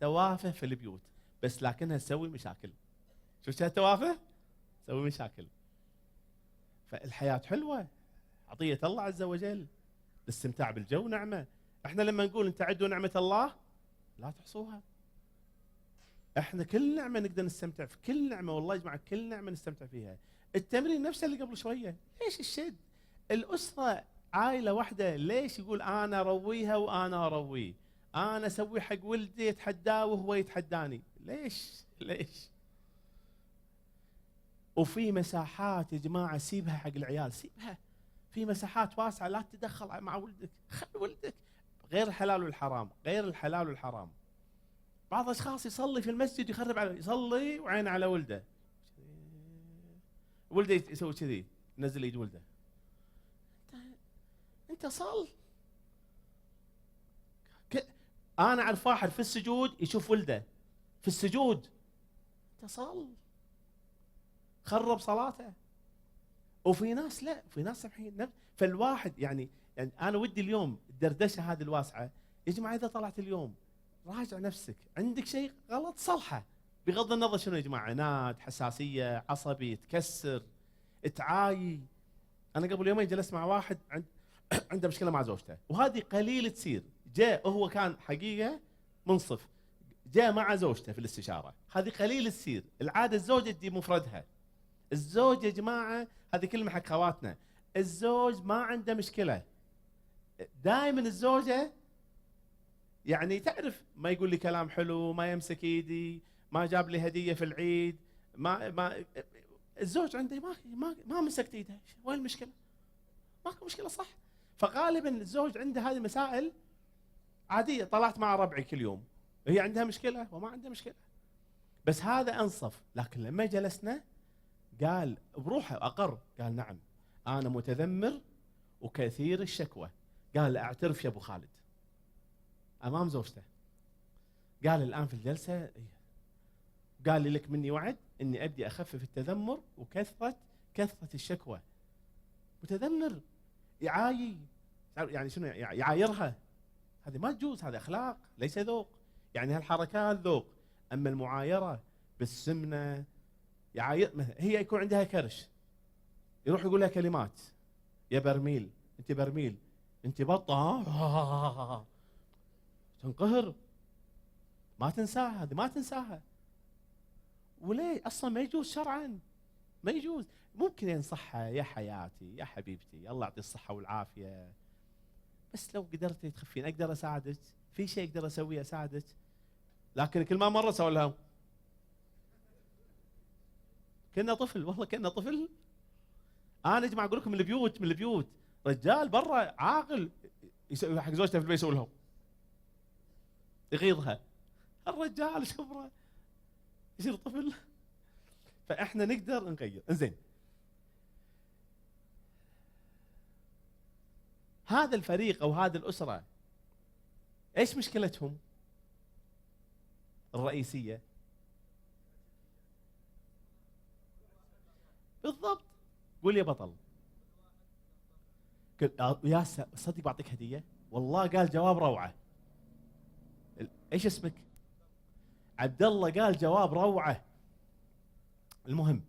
توافه في البيوت، بس لكنها تسوي مشاكل. شفت هالتوافه؟ تسوي مشاكل. فالحياه حلوه، عطيه الله عز وجل، الاستمتاع بالجو نعمه. احنا لما نقول ان تعدوا نعمه الله لا تحصوها، احنا كل نعمه نقدر نستمتع في كل نعمه، والله يا جماعه كل نعمه نستمتع فيها. التمرين نفسه اللي قبل شويه، ليش الشد؟ الاسره عائله واحده، ليش يقول انا ارويها وانا ارويه، انا اسوي حق ولدي يتحداه وهو يتحداني؟ ليش؟ وفي مساحات يا جماعه سيبها حق العيال، سيبها في مساحات واسعه، لا تتدخل مع ولدك، خلي ولدك. غير الحلال والحرام، غير الحلال والحرام. بعض الاشخاص يصلي في المسجد يخرب على، يصلي وعينه على ولده، ولده يسوي كذي، ينزل ايد ولده. انت صل. انا اعرف واحد في السجود يشوف ولده في السجود، انت صل، خرب صلاته. وفي ناس لا، في ناس سامحين. فالواحد يعني انا ودي اليوم الدردشه هذه الواسعه يا جماعه، اذا طلعت اليوم راجع نفسك، عندك شيء غلط صلحه، بغض النظر شنو يا جماعه، عناد، حساسيه، عصبي، تكسر، تعايي. انا قبل يومين جلست مع واحد عنده مشكله مع زوجته، وهذه قليل تصير. جاء هو كان حقيقه منصف، جاء مع زوجته في الاستشاره، هذه قليل تصير. العاده الزوجه تجي مفردها. الزوج يا جماعه هذه كلمه حق خواتنا، الزوج ما عنده مشكله، دائما الزوجه يعني تعرف، ما يقول لي كلام حلو، ما يمسك ايدي، ما جاب لي هديه في العيد، ما الزوج عنده ما مسكت ايده، وين المشكله؟ ماكو مشكله، صح؟ فغالبا الزوج عنده هذه المسائل عاديه. طلعت مع ربعي كل يوم، هي عندها مشكله وما عندها مشكله، بس هذا انصف. لكن لما جلسنا قال بروحه اقر، قال نعم انا متذمر وكثير الشكوى. قال اعترف يا ابو خالد امام زوجته، قال الان في الجلسه، قال لي لك مني وعد اني ابدي اخفف التذمر وكثره الشكوى. متذمر يعايي، يعني شنو يعايرها، هذه ما تجوز، هذا اخلاق ليس ذوق. يعني هالحركات ذوق، اما المعايره بالسمنه، يعاير هي يكون عندها كرش، يروح يقول لها كلمات، يا برميل، انت برميل، انت بطه، تنقهر، ما تنساها، هذه ما تنساها. وليه؟ اصلا ما يجوز شرعا، ما يجوز. ممكن ينصحها يا حياتي يا حبيبتي الله يعطي الصحه والعافيه، بس لو قدرتي تخفين اقدر اساعدك، في شيء اقدر اسويه اساعدك. لكن كل ما مره اسوي لها كنا طفل، والله كنا طفل. انا يا جماعه اقول لكم من البيوت رجال برا عاقل يسوي حق زوجته في البيت، يسوي لها يغيظها، الرجال شبره يصير طفل. فاحنا نقدر نغير. انزين، هذا الفريق او هذه الاسره ايش مشكلتهم الرئيسيه؟ بالضبط، قول يا بطل. يا صدق بعطيك هديه، والله قال جواب روعه. ايش اسمك؟ عبد الله. قال جواب روعه. المهم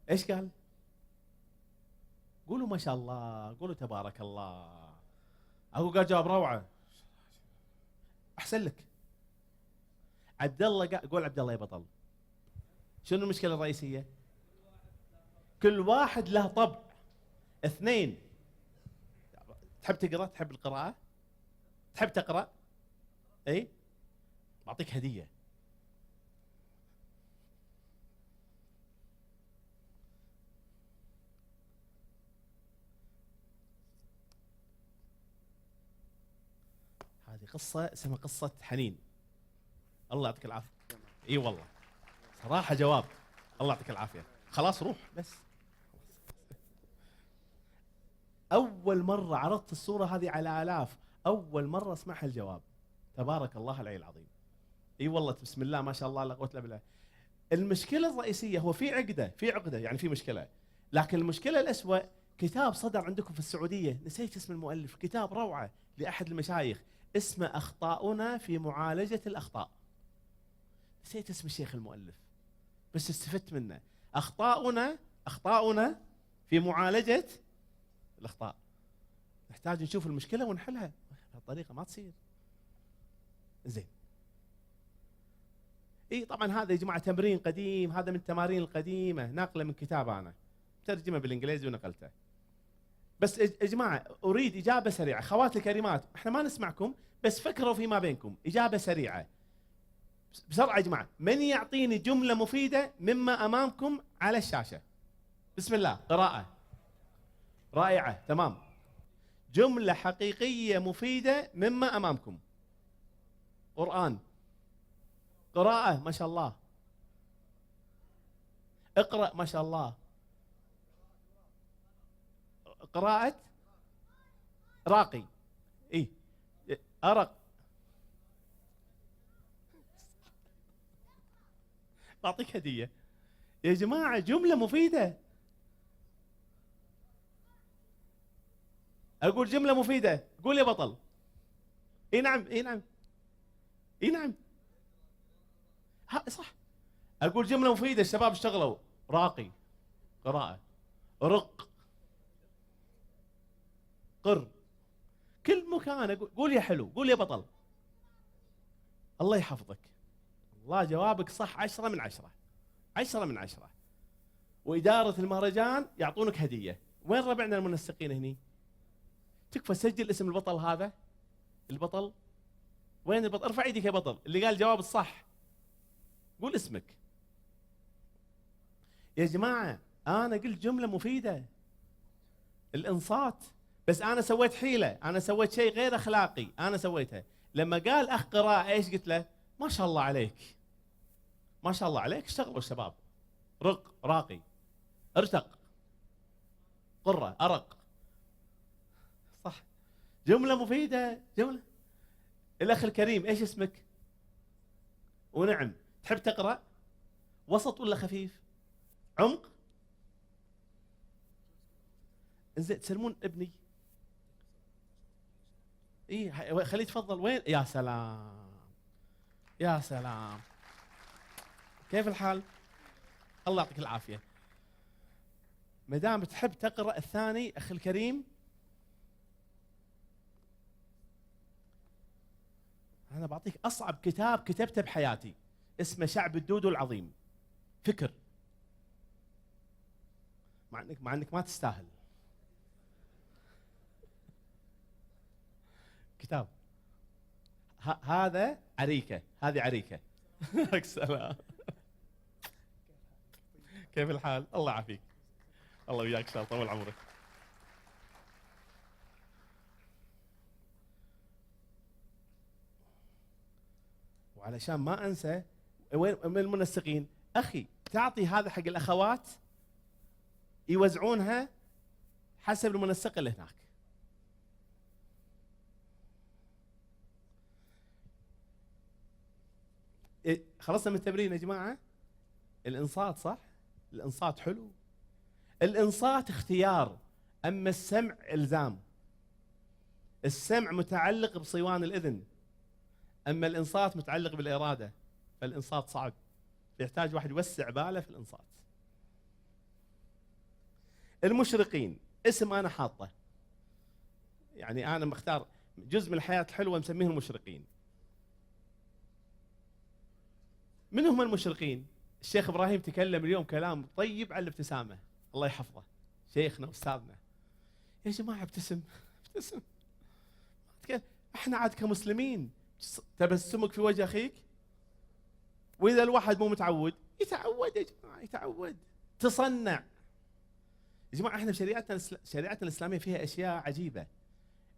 ايش قال؟ قولوا ما شاء الله، قولوا تبارك الله. اقول قال جواب روعه. احسن لك. عبد الله قول عبد الله يا بطل. شنو المشكله الرئيسيه؟ كل واحد له طبع. اثنين، تحب تقرا؟ تحب القراءه؟ تحب تقرا؟ اي بعطيك هديه. هذه قصه اسمها قصه حنين. الله يعطيك العافيه. اي والله صراحه جواب. الله يعطيك العافيه. خلاص روح بس. اول مره عرضت الصوره هذه على الاف، اول مره اسمعها الجواب. تبارك الله العلي العظيم. اي والله بسم الله ما شاء الله لا قوه الا بالله. المشكله الرئيسيه هو في عقده يعني في مشكله، لكن المشكله الاسوأ كتاب صدر عندكم في السعوديه، نسيت اسم المؤلف، كتاب روعه لاحد المشايخ اسمه اخطاؤنا في معالجه الاخطاء. نسيت اسم الشيخ المؤلف بس استفدت منه. اخطاؤنا في معالجه الاخطاء. نحتاج نشوف المشكله ونحلها، بهالطريقه ما تصير. زين. اي طبعا هذا يا جماعه تمرين قديم، هذا من التمارين القديمه، ناقله من كتاب انا ترجمه بالانجليزي ونقلته. بس يا جماعه اريد اجابه سريعه. خواتي الكريمات احنا ما نسمعكم بس فكروا فيما بينكم، اجابه سريعه بسرعه يا جماعه. من يعطيني جمله مفيده مما امامكم على الشاشه؟ بسم الله. قراءه رائعه تمام. جمله حقيقيه مفيده مما امامكم. قرآن. قراءة ما شاء الله. اقرأ ما شاء الله. قراءة راقي. اي أرق. بعطيك هدية يا جماعة، جملة مفيدة. أقول جملة مفيدة، قول يا بطل. اي نعم اي نعم اي نعم صح. اقول جمله مفيده الشباب اشتغلوا. راقي، قراءه، رق، قر. كل مكان اقول قول يا حلو، قول يا بطل. الله يحفظك. الله جوابك صح. 10 من 10. 10 من 10. وإدارة المهرجان يعطونك هدية. وين ربعنا المنسقين هني؟ تكفى سجل اسم البطل هذا. البطل وين البطل؟ ارفع ايدك يا بطل اللي قال الجواب الصح. قول اسمك. يا جماعة أنا قلت جملة مفيدة، الإنصات. بس أنا سويت حيلة، أنا سويت شيء غير أخلاقي، أنا سويتها. لما قال أخ قراءة إيش قلت له؟ ما شاء الله عليك، ما شاء الله عليك. اشتغلوا الشباب. رق، راقي، ارتق، قرة، أرق. صح، جملة مفيدة، جملة. الأخ الكريم إيش اسمك؟ ونعم. تحب تقرأ؟ وسط ولا خفيف؟ عمق؟ انزين تسلمون ابني. اي خليه يتفضل. وين؟ يا سلام يا سلام. كيف الحال؟ الله يعطيك العافية. ما دام تحب تقرأ الثاني أخي الكريم، أنا بعطيك أصعب كتاب كتبته بحياتي، اسمه شعب الدودو العظيم. فكر. مع انك ما تستاهل. كتاب. هذا عريكة، هذه عريكة. السلام. كيف الحال؟ الله يعافيك. الله وياك ان شاء الله، طول عمرك. وعلشان ما انسى، وين من المنسقين؟ اخي تعطي هذا حق الاخوات يوزعونها حسب المنسق اللي هناك. خلصنا من التمرين يا جماعه. الانصات صح؟ الانصات حلو. الانصات اختيار، اما السمع الزام. السمع متعلق بصوان الاذن، اما الانصات متعلق بالاراده. فالانصات صعب، يحتاج واحد يوسع باله في الانصات. المشرقين اسم انا حاطه، يعني انا مختار جزء من الحياه الحلوه مسميه المشرقين. من هم المشرقين؟ الشيخ ابراهيم تكلم اليوم كلام طيب على الابتسامه، الله يحفظه، شيخنا واستاذنا. يا جماعه ابتسم ابتسم. احنا عاد كمسلمين تبسمك في وجه اخيك، واذا الواحد مو متعود يتعود يا جماعه، يتعود، تصنع. يا جماعه احنا شريعتنا الاسلاميه فيها اشياء عجيبه.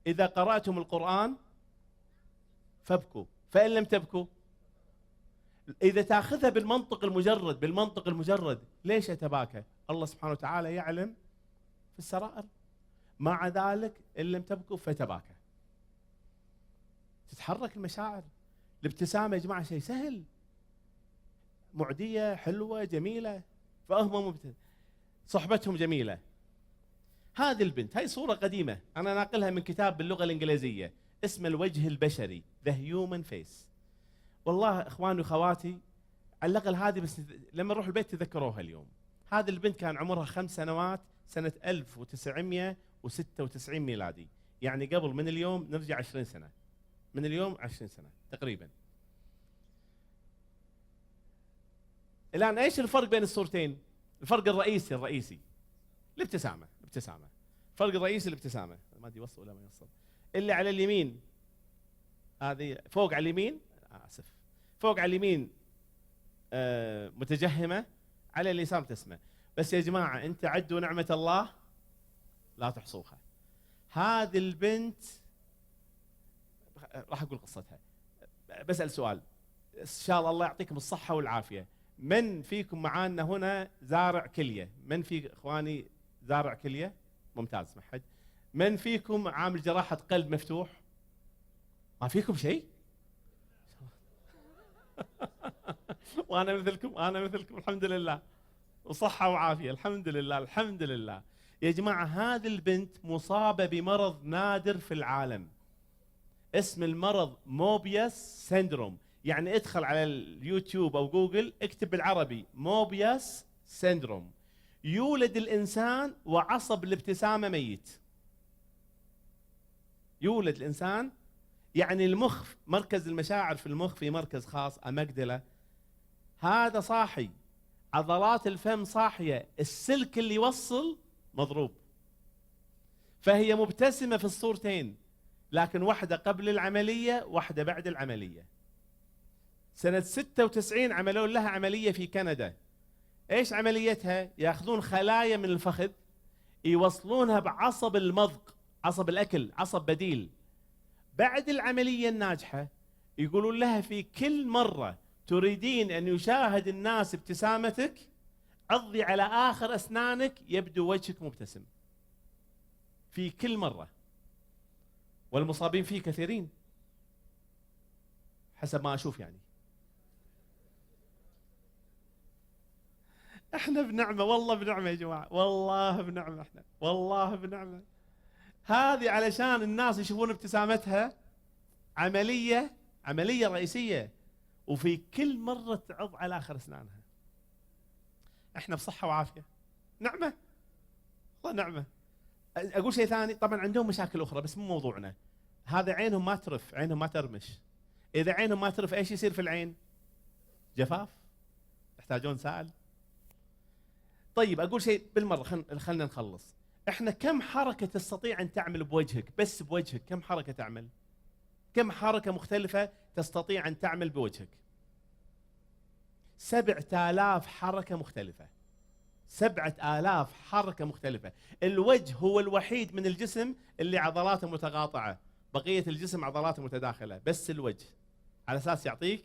اذا قراتم القران فابكوا، فان لم تبكوا. اذا تاخذها بالمنطق المجرد، ليش اتباكى؟ الله سبحانه وتعالى يعلم في السرائر، مع ذلك ان لم تبكوا فتباكى. تتحرك المشاعر. الابتسامه يا جماعه شيء سهل، معديه حلوه جميله، فهم صحبتهم جميله. هذه البنت، هاي صوره قديمه انا ناقلها من كتاب باللغه الانجليزيه اسمه الوجه البشري، The Human Face. والله اخواني واخواتي على الاقل هذه بس لما نروح البيت تذكروها اليوم. هذه البنت كان عمرها 5 سنوات سنه 1996 ميلادي، يعني قبل من اليوم نرجع 20 سنه، من اليوم 20 سنه تقريبا. الان ايش الفرق بين الصورتين؟ الفرق الرئيسي الابتسامه. الفرق الرئيسي الابتسامه. ما ادري يوصل ولا ما يوصل. اللي على اليمين هذه فوق على اليمين، اسف، فوق على اليمين متجهمه، على اليسار مبتسمه. بس يا جماعه انت عدوا نعمه الله لا تحصوها. هذه البنت راح اقول قصتها، بسال سؤال ان شاء الله يعطيكم الصحه والعافيه. من فيكم معانا هنا زارع كليه؟ من في اخواني زارع كليه؟ ممتاز، ما حد. من فيكم عامل جراحه قلب مفتوح؟ ما فيكم شيء؟ وانا مثلكم الحمد لله، وصحه وعافيه الحمد لله. يا جماعه هذه البنت مصابه بمرض نادر في العالم، اسم المرض موبياس سيندروم. يعني ادخل على اليوتيوب او جوجل اكتب بالعربي موبياس سيندروم. يولد الانسان وعصب الابتسامه ميت. يولد الانسان، يعني المخ، مركز المشاعر في المخ في مركز خاص اميجدلا، هذا صاحي، عضلات الفم صاحيه، السلك اللي يوصل مضروب. فهي مبتسمه في الصورتين، لكن واحده قبل العمليه واحده بعد العمليه. سنه 96 عملوا لها عمليه في كندا. ايش عمليتها؟ ياخذون خلايا من الفخذ يوصلونها بعصب المضغ، عصب الاكل، عصب بديل. بعد العمليه الناجحه يقولون لها في كل مره تريدين ان يشاهد الناس ابتسامتك عضي على اخر اسنانك يبدو وجهك مبتسم. في كل مره. والمصابين فيه كثيرين حسب ما اشوف يعني. احنا بنعمه، والله بنعمه يا جماعه، والله بنعمه، احنا والله بنعمه. هذه علشان الناس يشوفون ابتسامتها عمليه رئيسيه، وفي كل مره تعض على اخر اسنانها. احنا بصحه وعافيه، نعمه والله نعمه. اقول شيء ثاني، طبعا عندهم مشاكل اخرى بس مو موضوعنا. هذا عينهم ما ترف، عينهم ما ترمش. اذا عينهم ما ترف ايش يصير في العين؟ جفاف، يحتاجون سائل. طيب اقول شيء بالمره، خلنا نخلص. احنا كم حركه تستطيع ان تعمل بوجهك؟ بس بوجهك كم حركه تعمل؟ كم حركه مختلفه تستطيع ان تعمل بوجهك؟ 7000 حركه مختلفه. 7000 حركه مختلفه. الوجه هو الوحيد من الجسم اللي عضلاته متقاطعه، بقيه الجسم عضلاته متداخله، بس الوجه على اساس يعطيك.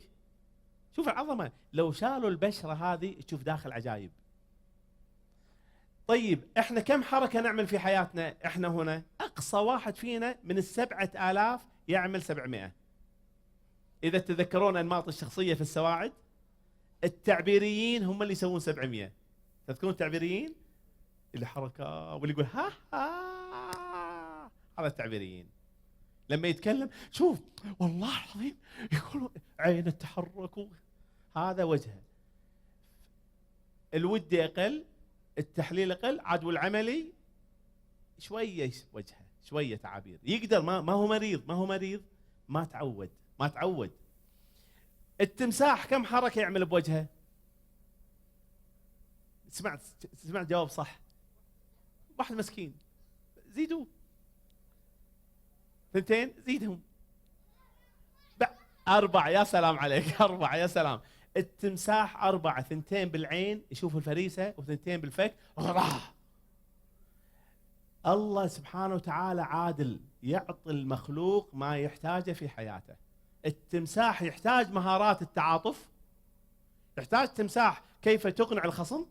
شوف العظمه، لو شالوا البشره هذه تشوف داخل عجائب. طيب احنا كم حركه نعمل في حياتنا؟ احنا هنا اقصى واحد فينا من 7000 يعمل 700. اذا تتذكرون انماط الشخصيه في السواعد، التعبيريين هم اللي يسوون 700. تذكرون التعبيريين اللي حركه واللي يقول ها ها، هذا التعبيريين. لما يتكلم شوف والله العظيم يقول عينه تتحرك، هذا وجهه. الودي اقل، التحليل اقل عاد، والعملي شويه وجهه شويه تعابير يقدر. ما هو مريض، ما هو مريض، ما تعود. التمساح كم حركه يعمل بوجهه؟ سمعت جواب صح. واحد مسكين زيدوه، 2 زيدهم 4. يا سلام عليك، 4 يا سلام. التمساح 4، 2 بالعين يشوف الفريسة و2 بالفك. الله سبحانه وتعالى عادل، يعطي المخلوق ما يحتاجه في حياته. التمساح يحتاج مهارات التعاطف، يحتاج تمساح كيف تقنع الخصم.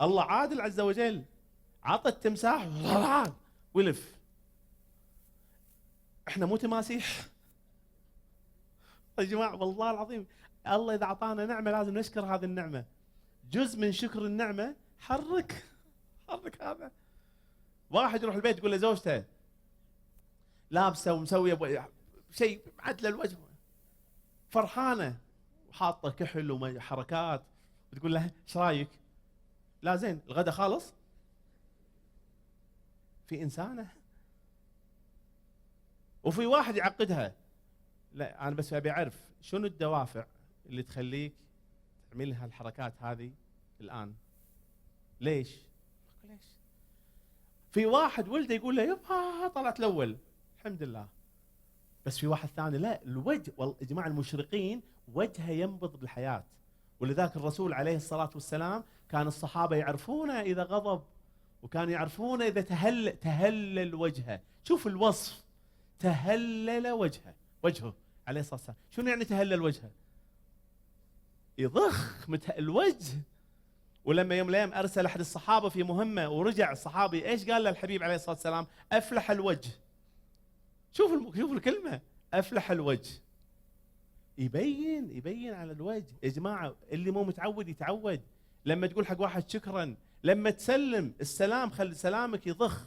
الله عادل عز وجل، عطى التمساح ولف. احنا مو تماسيح يا جماعه، والله العظيم الله اذا اعطانا نعمه لازم نشكر هذه النعمه. جزء من شكر النعمه حرك هذا. واحد يروح البيت يقول لزوجته لابسه ومسويه شيء معدله الوجه، فرحانه وحاطه كحل وحركات، بتقول له ايش رايك؟ لا زين، الغداء خالص. في انسانه. وفي واحد يعقدها، لا انا بس ابي اعرف شنو الدوافع اللي تخليك تعمل هالحركات هذه الان؟ ليش؟ في واحد ولده يقول له يبا طلعت الاول الحمد لله، بس في واحد ثاني لا، الوجه. والله يا جماعه المشرقين وجهه ينبض بالحياه، ولذلك الرسول عليه الصلاه والسلام كان الصحابه يعرفونه اذا غضب، وكانوا يعرفونه اذا تهلل وجهه. شوف الوصف، تهلل وجهه عليه الصلاه والسلام. شنو يعني تهلل وجهه؟ يضخ الوجه. ولما يوم الايام ارسل احد الصحابه في مهمه ورجع الصحابي، ايش قال له الحبيب عليه الصلاه والسلام؟ افلح الوجه. شوف الكلمه، افلح الوجه. يبين على الوجه. يا جماعه اللي مو متعود يتعود. لما تقول حق واحد شكرا، لما تسلم السلام، خلي سلامك يضخ.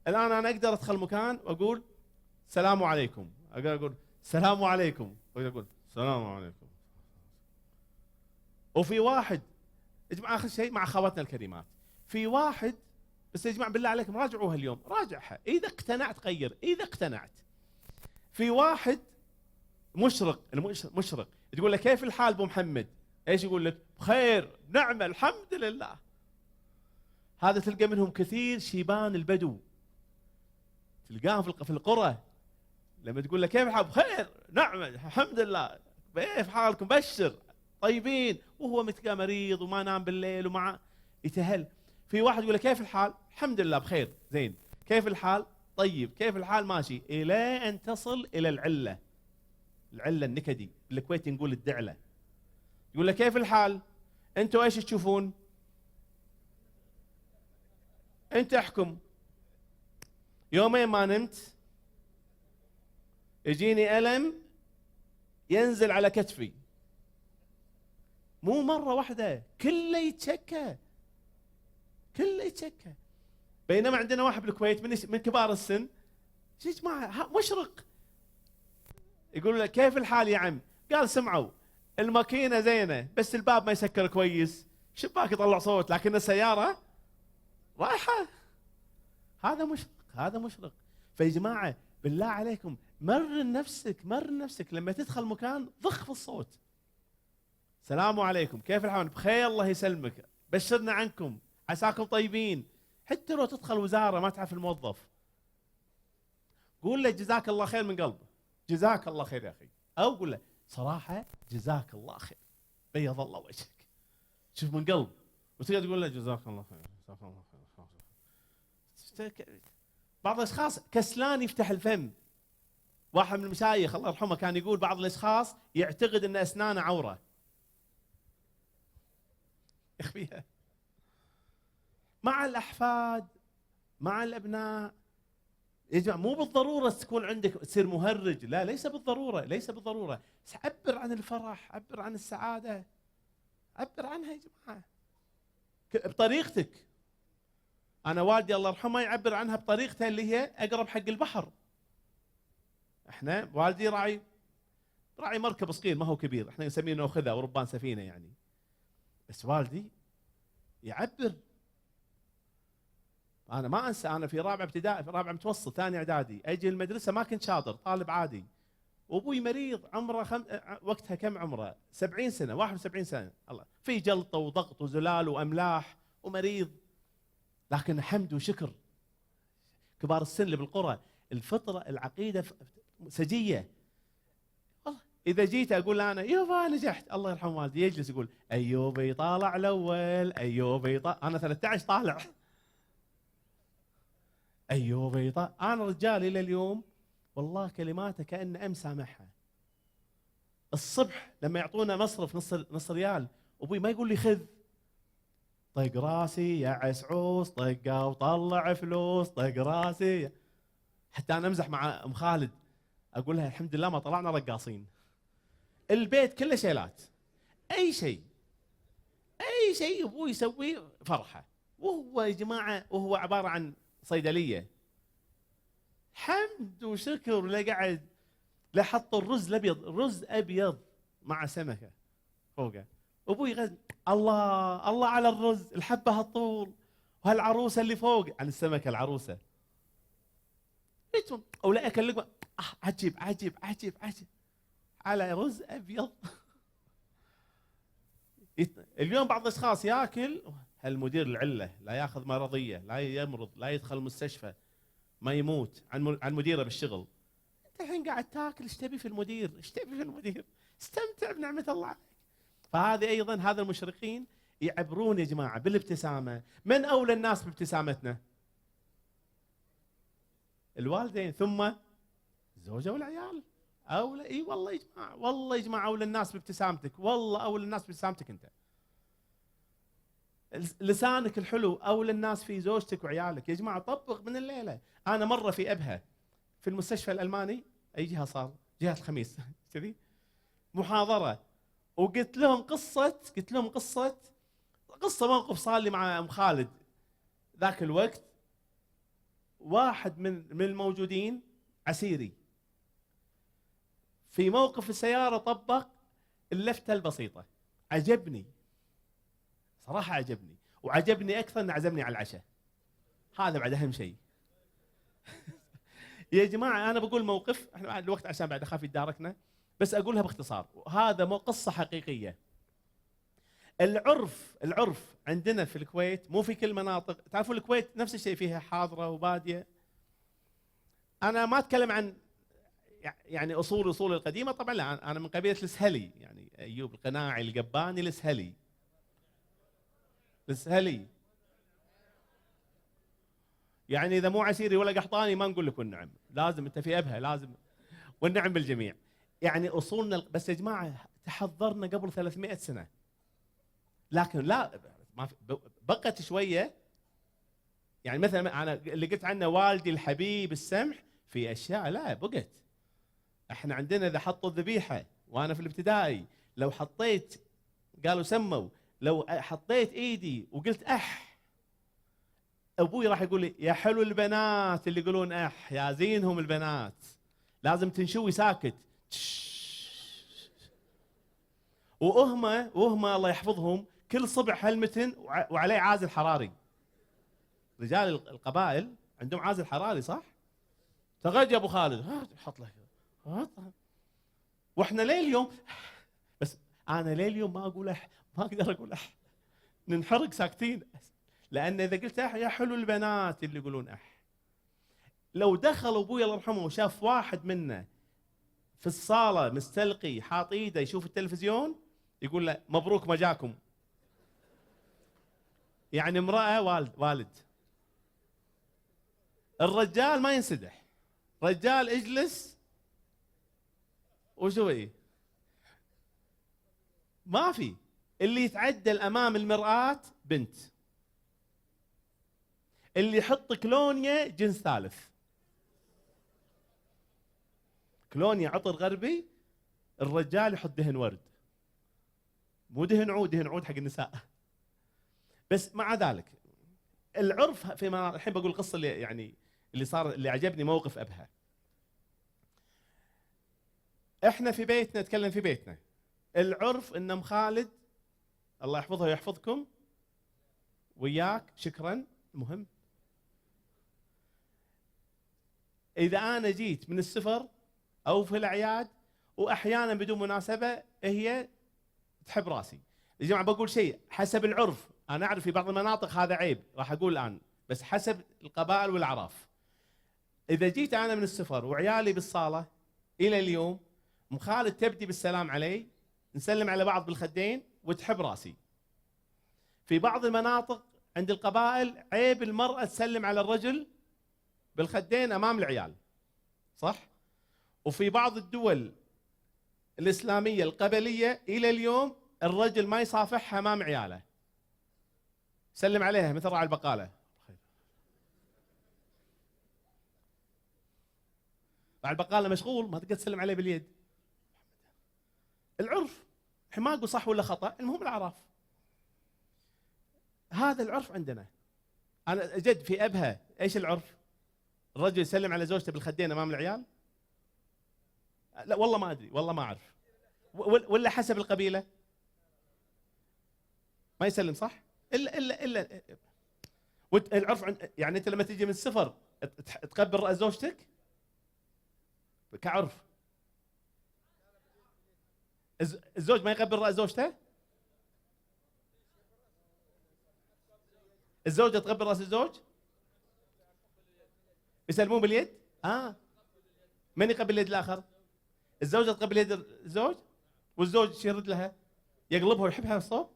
الان انا اقدر ادخل مكان واقول السلام عليكم، اقول السلام عليكم، واقول السلام عليكم. وفي واحد يا جماعه اخر شيء مع اخواتنا الكريمات، في واحد بس يا جماعه بالله عليكم راجعوها اليوم، راجعها اذا اقتنعت غير، اذا اقتنعت. في واحد مشرق تقول له كيف الحال ابو محمد؟ ايش يقول لك؟ بخير نعمه الحمد لله. هذا تلقى منهم كثير شيبان البدو، تلقاهم في القرى لما تقول له كيف الحال؟ بخير نعمه الحمد لله. كيف حالكم؟ بشر طيبين، وهو متى مريض وما نام بالليل ومع يتهل. في واحد يقول له كيف الحال؟ الحمد لله بخير زين. كيف الحال؟ طيب. كيف الحال؟ ماشي. الى ان تصل الى العله النكدي، بالكويت نقول الدعله. يقول له كيف الحال؟ انتوا ايش تشوفون؟ انت احكم. يومين ما نمت، يجيني الم ينزل على كتفي، مو مره واحده، كله يتشكى. بينما عندنا واحد بالكويت من كبار السن، يا جماعه مشرق، يقول له كيف الحال يا عم؟ قال سمعوا الماكينه زينه بس الباب ما يسكر كويس، شباك يطلع صوت لكن السياره رايحه. هذا مشرق. فيا جماعه بالله عليكم مرن نفسك لما تدخل مكان ضخ في الصوت. السلام عليكم، كيف الحال؟ بخير الله يسلمك، بشرنا عنكم، عساكم طيبين. حتى لو تدخل وزاره ما تعرف الموظف، قول له جزاك الله خير من قلبه، جزاك الله خير يا اخي، او قول له صراحه جزاك الله خير، بيض الله وجهك، شوف من قلب. وتقدر تقول له جزاك الله خير، جزاك الله خير. بعض الاشخاص كسلان يفتح الفم. واحد من المشايخ الله يرحمه كان يقول بعض الاشخاص يعتقد ان اسنانه عوره، اخفيها. مع الاحفاد، مع الابناء يا جماعه مو بالضروره تكون عندك تصير مهرج، لا ليس بالضروره، بس عبر عن الفرح، عبر عن السعاده، عبر عنها يا جماعه بطريقتك. انا والدي الله يرحمه يعبر عنها بطريقته اللي هي اقرب حق البحر. احنا والدي راعي مركب صغير ما هو كبير، احنا نسميه ناخذه وربان سفينه يعني. بس والدي يعبر. انا ما انسى، انا في رابعه ابتدائي، في رابعه متوسط، ثاني اعدادي، اجي المدرسه ما كنت شاطر، طالب عادي، وابوي مريض عمره وقتها كم عمره؟ 70 سنه، 71 سنه، الله، في جلطه وضغط وزلال واملاح ومريض، لكن حمد وشكر. كبار السن اللي بالقرى، الفطره العقيده سجيه. والله اذا جيت اقول انا يابا نجحت، الله يرحم والدي يجلس يقول ايوبي طالع الاول، ايوبي طالع، انا 13 طالع، ايوبي طالع. انا رجال الى اليوم والله كلماته كأن امس سامعها. الصبح لما يعطونا مصرف نص ريال، ابوي ما يقول لي خذ، طق راسي يا عسعوس، طقه وطلع فلوس، طق راسي. حتى انا امزح مع ام خالد اقول لها الحمد لله ما طلعنا رقاصين، البيت كله شيلات، اي شيء ابوي يسويه فرحه. وهو يا جماعه وهو عباره عن صيدليه، حمد وشكر. لا قاعد، لا حط الرز الابيض، رز ابيض مع سمكه فوقه، ابوي غز الله الله على الرز، الحبه هالطول، وهالعروسه اللي فوق عن السمكه العروسه، ولا اكل لقمه عجيب عجيب عجيب عجيب على رز ابيض. اليوم بعض الاشخاص ياكل هالمدير العله، لا ياخذ مرضيه، لا يمرض، لا يدخل المستشفى، ما يموت عن مديره بالشغل. انت الحين قاعد تاكل، ايش تبي في المدير؟ ايش تبي في المدير؟ استمتع بنعمه الله عليك. فهذه ايضا، هذا المشرقين يعبرون يا جماعه بالابتسامه. من اولى الناس بابتسامتنا؟ الوالدين، ثم الزوجه والعيال. اولى، اي والله يا جماعه، والله يا جماعه اولى الناس بابتسامتك، والله اولى الناس بابتسامتك انت. لسانك الحلو اولى الناس في زوجتك وعيالك. يا جماعه طبق من الليله. انا مره في ابها في المستشفى الالماني، اي جهه صار؟ جهه الخميس كذي، محاضره، وقلت لهم قصه موقف صار لي مع ام خالد ذاك الوقت. واحد من الموجودين عسيري، في موقف السياره طبق اللفته البسيطه، عجبني صراحه، عجبني، وعجبني اكثر انه عزمني على العشاء. هذا بعد اهم شيء. يا جماعه انا بقول موقف، احنا بعد الوقت عشان بعد اخاف يتداركنا، بس اقولها باختصار، وهذا قصه حقيقيه. العرف عندنا في الكويت، مو في كل مناطق، تعرفوا الكويت نفس الشيء، فيها حاضره وباديه. انا ما اتكلم عن يعني اصول القديمه، طبعا لا، انا من قبيله السهلي، يعني ايوب القناعي القباني السهلي. يعني اذا مو عسيري ولا قحطاني ما نقول لك والنعم، لازم انت في ابها، لازم والنعم بالجميع. يعني اصولنا، بس يا جماعه تحضرنا قبل 300 سنه، لكن لا، ما في، بقت شويه. يعني مثلا انا اللي قلت عنه والدي الحبيب السمح، في اشياء لا بقت. احنا عندنا اذا حطوا الذبيحه وانا في الابتدائي، لو حطيت، قالوا سموا، لو حطيت ايدي وقلت ابوي راح يقول لي يا حلو البنات اللي يقولون يا زينهم البنات، لازم تنشوي ساكت. وهم الله يحفظهم كل صبح هالمتن وعليه عازل حراري. رجال القبائل عندهم عازل حراري، صح؟ تغدى ابو خالد، حط له، واحنا ليه اليوم، بس انا ليه اليوم ما اقول ما اقدر اقول ننحرق ساكتين، لان اذا قلت يا حلو البنات اللي يقولون لو دخل ابوي الله يرحمه وشاف واحد منا في الصاله مستلقي حاط ايده يشوف التلفزيون، يقول له مبروك ما جاكم. يعني امراه والد. الرجال ما ينسدح، رجال اجلس وشوي، ما في. اللي يتعدل امام المرآة بنت، اللي يحط كلونيا جنس ثالث. كلونيا عطر غربي، الرجال يحط دهن ورد، مو دهن عود، دهن عود حق النساء. بس مع ذلك العرف في الحين بقول القصه اللي يعني اللي صار، اللي عجبني موقف ابها. احنا في بيتنا، نتكلم في بيتنا، العرف ان ام خالد الله يحفظها ويحفظكم وياك. شكرا. المهم اذا انا جيت من السفر او في الاعياد واحيانا بدون مناسبه هي تحب راسي. يا جماعه بقول شيء حسب العرف، انا اعرف في بعض المناطق هذا عيب راح اقول الان، بس حسب القبائل والاعراف. اذا جيت انا من السفر وعيالي بالصاله الى اليوم، ام خالد تبدي بالسلام علي، نسلم على بعض بالخدين وتحب راسي. في بعض المناطق عند القبائل عيب المراه تسلم على الرجل بالخدين امام العيال، صح؟ وفي بعض الدول الاسلاميه القبليه الى اليوم الرجل ما يصافحها امام عياله، سلم عليها مثل راعي البقاله. راعي البقاله مشغول ما تقدر تسلم عليه باليد. العرف، ما اقول صح ولا خطا، المهم الاعراف. هذا العرف عندنا. انا جد في ابها ايش العرف؟ الرجل يسلم على زوجته بالخدين امام العيال؟ لا والله ما ادري، والله ما اعرف. ولا حسب القبيله ما يسلم، صح؟ الا العرف يعني انت لما تيجي من السفر تقبل راس زوجتك كعرف. الزوج ما يقبل راس زوجته؟ الزوجه تقبل راس الزوج؟ يسلمون باليد؟ من يقبل يد الاخر؟ الزوجه تقبل يد الزوج والزوج يرد لها، يقلبها ويحبها الصوب.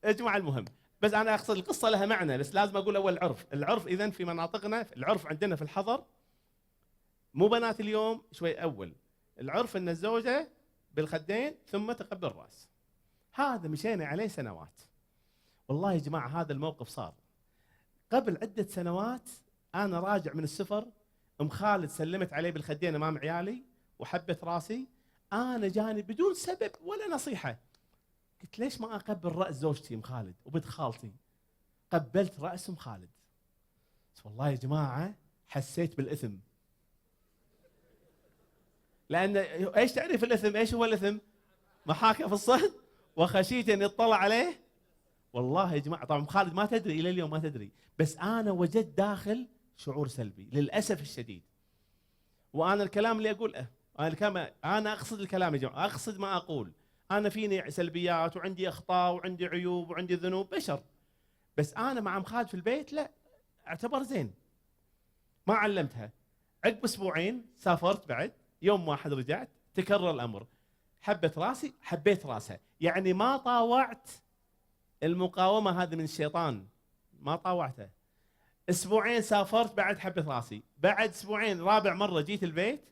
يا جماعه المهم، بس انا اقصد القصه لها معنى، بس لازم اقول اول العرف. العرف اذا في مناطقنا، العرف عندنا في الحضر مو بنات اليوم شوي اول، العرف ان الزوجه بالخدين ثم تقبل الراس. هذا مشينا عليه سنوات. والله يا جماعه هذا الموقف صار قبل عده سنوات. انا راجع من السفر، ام خالد سلمت علي بالخدين امام عيالي وحبت راسي، انا جاني بدون سبب ولا نصيحه، قلت ليش ما اقبل راس زوجتي ام خالد وبنت خالتي؟ قبلت راس ام خالد. بس والله يا جماعه حسيت بالاثم. لان ايش تعرف الاثم؟ ايش هو الاثم؟ محاكة في الصهد وخشيت ان يطلع عليه. والله يا جماعه طبعا ام خالد ما تدري الى اليوم، ما تدري، بس انا وجدت داخل شعور سلبي للاسف الشديد. وانا الكلام اللي اقوله انا اقصد الكلام يا جماعه، اقصد ما اقول. انا فيني سلبيات وعندي اخطاء وعندي عيوب وعندي ذنوب، بشر. بس انا مع ام خالد في البيت لا، اعتبر زين. ما علمتها. عقب اسبوعين سافرت، بعد يوم واحد رجعت، تكرر الامر، حبت راسي حبيت راسها. يعني ما طاوعت المقاومه هذه من الشيطان، ما طاوعته. اسبوعين سافرت، بعد حبت راسي. بعد اسبوعين رابع مره جيت البيت،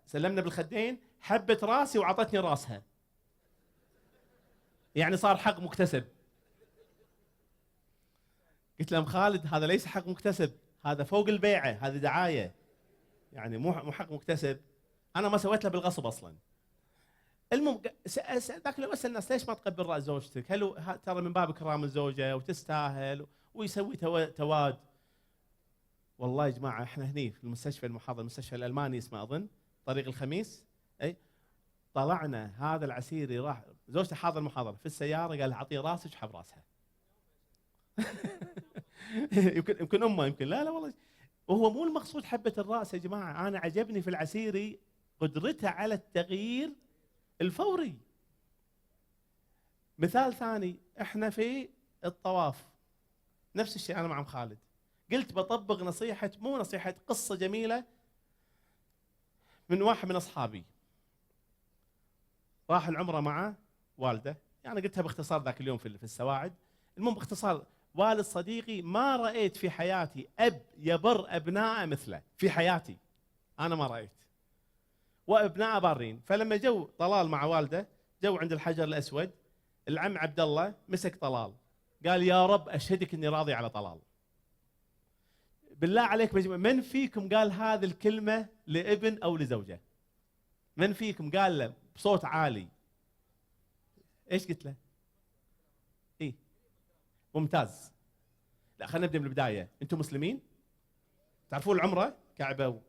سلمنا بالخدين، حبت راسي وعطتني راسها. يعني صار حق مكتسب. قلت لهم خالد هذا ليس حق مكتسب، هذا فوق البيعه، هذه دعايه، يعني مو حق مكتسب. انا ما سويت له بالغصب اصلا. المهم ذاك لو اسال الناس ليش ما تقبل راس زوجتك؟ هل ترى من باب كرام الزوجه وتستاهل ويسوي تواد. والله يا جماعه احنا هني في المستشفى المحاضر، المستشفى الالماني اسمه اظن طريق الخميس، اي طلعنا هذا العسيري راح زوجته حاضر المحاضره في السياره، قال اعطيه راسك حب راسها. يمكن امه، يمكن لا والله. وهو مو المقصود حبه الراس يا جماعه. انا عجبني في العسيري قدرته على التغيير الفوري. مثال ثاني، احنا في الطواف نفس الشيء، انا مع ام خالد قلت بطبق نصيحه، مو نصيحه، قصه جميله من واحد من اصحابي راح العمره مع والده، يعني قلتها باختصار ذاك اليوم في السواعد. المهم باختصار، والد صديقي ما رايت في حياتي اب يبر ابنائه مثله في حياتي، انا ما رايت، وابنائه بارين. فلما جو طلال مع والده، جو عند الحجر الاسود، العم عبد الله مسك طلال قال يا رب اشهدك اني راضي على طلال. بالله عليك من فيكم قال هذه الكلمه لابن او لزوجه؟ من فيكم قال له بصوت عالي؟ ايش قلت له؟ ايه ممتاز. لا خلينا نبدا من البدايه. انتم مسلمين؟ تعرفون العمره كعبه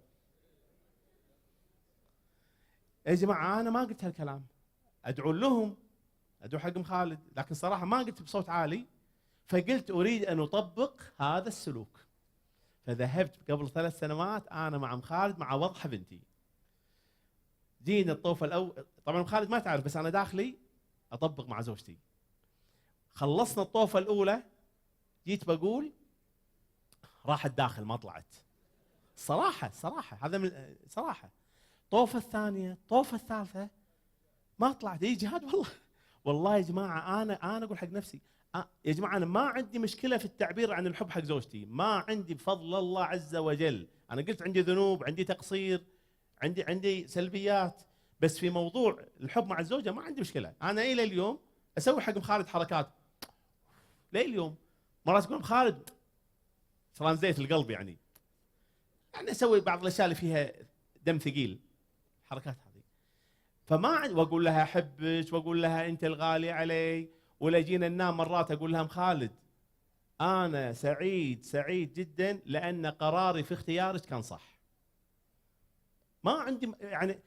يا جماعه انا ما قلت هالكلام، ادعو لهم، ادعو حق ام خالد، لكن صراحه ما قلت بصوت عالي. فقلت اريد ان اطبق هذا السلوك. فذهبت قبل 3 سنوات انا مع ام خالد مع وضحه بنتي. جينا الطوفه الاول، طبعا ام خالد ما تعرف بس انا داخلي اطبق مع زوجتي. خلصنا الطوفه الاولى، جيت بقول راحت داخل ما طلعت. صراحه هذا من صراحه. الطوفه الثانيه، الطوفه الثالثه ما طلعت. اي جهاد والله. والله يا جماعه انا اقول حق نفسي يا جماعه انا ما عندي مشكله في التعبير عن الحب حق زوجتي، ما عندي بفضل الله عز وجل. انا قلت عندي ذنوب، عندي تقصير، عندي سلبيات، بس في موضوع الحب مع الزوجه ما عندي مشكله. انا الى اليوم اسوي حق ام خالد حركات ليه اليوم. مرات تقول ام خالد سلام زيت القلب يعني اسوي بعض الاشياء اللي فيها دم ثقيل، الحركات هذه. واقول لها احبك، واقول لها انت الغالي علي، ولا جينا ننام مرات اقول لها ام خالد انا سعيد جدا لان قراري في اختيارك كان صح. ما عندي يعني،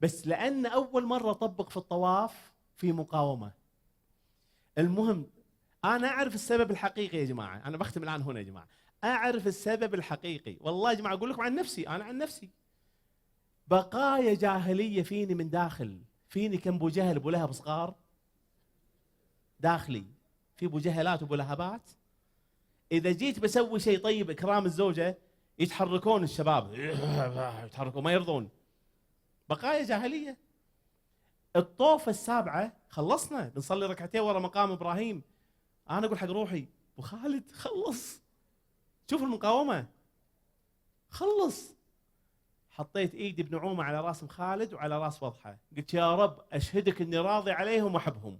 بس لان اول مره اطبق في الطواف في مقاومه. المهم انا اعرف السبب الحقيقي يا جماعه، انا بختم الان هنا يا جماعه. اعرف السبب الحقيقي والله يا جماعه، اقول لكم عن نفسي، انا عن نفسي بقايا جاهليه فيني من داخل. فيني كم ابو جهل ابو لهب صغار داخلي، في ابو جهلات وابو لهبات. اذا جيت بسوي شيء طيب اكرام الزوجه يتحركون الشباب يتحركون ما يرضون. بقايا جاهليه. الطوفه السابعه خلصنا بنصلي ركعتين ورا مقام ابراهيم. انا اقول حق روحي ابو خالد خلص، شوف المقاومه خلص. حطيت ايدي بنعومه على راس ام خالد وعلى راس وضحه، قلت يا رب اشهدك اني راضي عليهم واحبهم.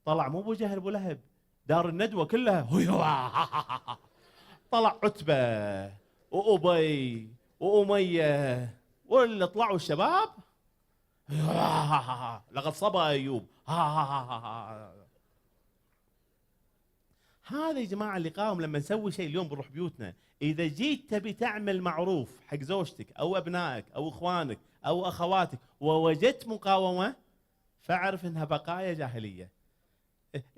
طلع مو ابو جهل ابو لهب، دار الندوه كلها طلع عتبه وابي واميه، ولا طلعوا الشباب لقد صبا ايوب. هذا يا جماعه اللي قام لما نسوي شيء اليوم بنروح بيوتنا. اذا جيت تبي تعمل معروف حق زوجتك او ابنائك او اخوانك او اخواتك ووجدت مقاومه، فاعرف انها بقايا جاهليه.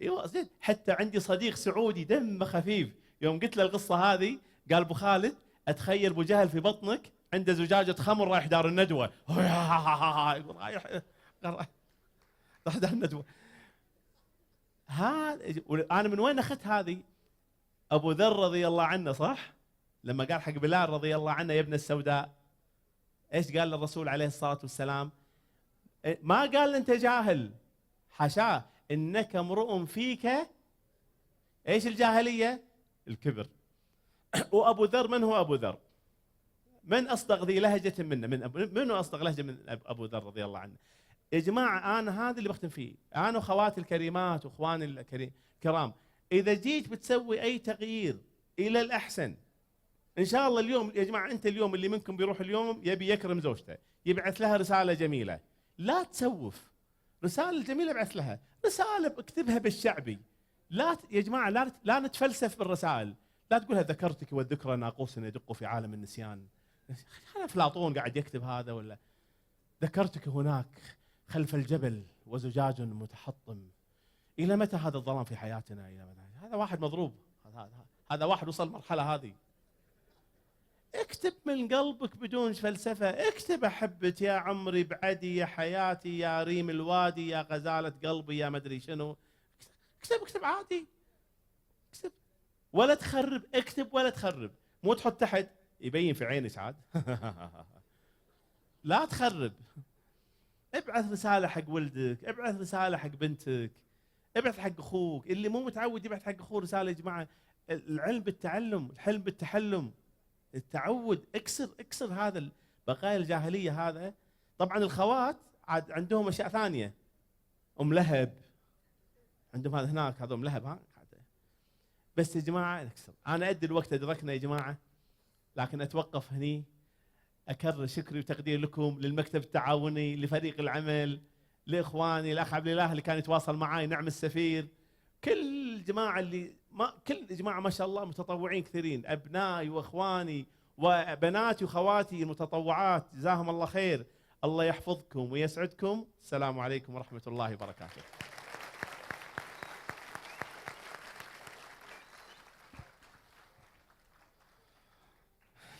ايوه زين. حتى عندي صديق سعودي دمه خفيف، يوم قلت له القصه هذه قال ابو خالد اتخيل ابو جهل في بطنك عنده زجاجه خمر رايح دار الندوه. يقول رايح دار الندوه. انا من وين اخذت هذه؟ ابو ذر رضي الله عنه صح؟ لما قال حق بلال رضي الله عنه يا ابن السوداء، ايش قال للرسول عليه الصلاه والسلام؟ ما قال انت جاهل، حاشاه، انك امرؤ فيك ايش الجاهليه؟ الكبر. وابو ذر من هو ابو ذر؟ من اصدق ذي لهجه منه؟ من اصدق لهجه من ابو ذر رضي الله عنه؟ يا جماعه انا هذا اللي بختم فيه، انا واخواتي الكريمات واخواني الكرام، اذا جيت بتسوي اي تغيير الى الاحسن ان شاء الله. اليوم يا جماعه انت اليوم اللي منكم بيروح اليوم يبي يكرم زوجته، يبعث لها رساله جميله، لا تسوف. رساله جميله ابعث لها، رساله اكتبها بالشعبي. يا جماعه لا نتفلسف بالرسائل. لا تقولها ذكرتك والذكرى ناقوس يدق في عالم النسيان. انا افلاطون قاعد يكتب هذا، ولا ذكرتك هناك خلف الجبل وزجاج متحطم. الى متى هذا الظلام في حياتنا؟ الى متى؟ هذا واحد مضروب، هذا واحد وصل المرحله هذه. اكتب من قلبك بدون فلسفه، اكتب احبك يا عمري بعدي يا حياتي يا ريم الوادي يا غزاله قلبي يا مدري شنو. اكتب عادي، اكتب ولا تخرب. اكتب ولا تخرب، مو تحط تحت يبين في عينك عاد. لا تخرب. ابعث رساله حق ولدك، ابعث رساله حق بنتك، ابعث حق اخوك اللي مو متعود يبعث حق اخوه رساله. يا جماعه العلم بالتعلم، الحلم بالتحلم، التعود. اكسر هذا بقايا الجاهليه هذا. طبعا الخوات عاد عندهم اشياء ثانيه، ام لهب عندهم هذا هناك، هذا ام لهب ها. بس يا جماعه نكسر. انا ادري الوقت ادركنا يا جماعه، لكن اتوقف هني. اكرر شكري وتقدير لكم، للمكتب التعاوني، لفريق العمل، لاخواني، الاخ عبد الاله اللي كان يتواصل معي، نعم السفير، كل الجماعه اللي كل الجماعه ما شاء الله متطوعين كثيرين، ابنائي واخواني وبناتي وخواتي المتطوعات، جزاهم الله خير. الله يحفظكم ويسعدكم. السلام عليكم ورحمة الله وبركاته.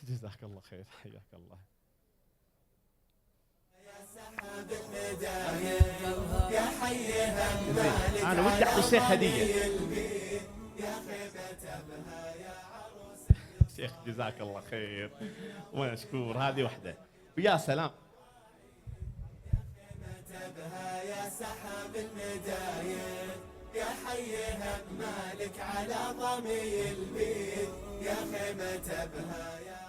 جزاك الله خير، حياك الله. أنا ودي أعطي الشيخ هدية. شيخ جزاك الله خير ومشكور. هذه وحدة ويا سلام. يا سحاب المداير يا حيها مالك على ضمي البيت يا خيمة بها يا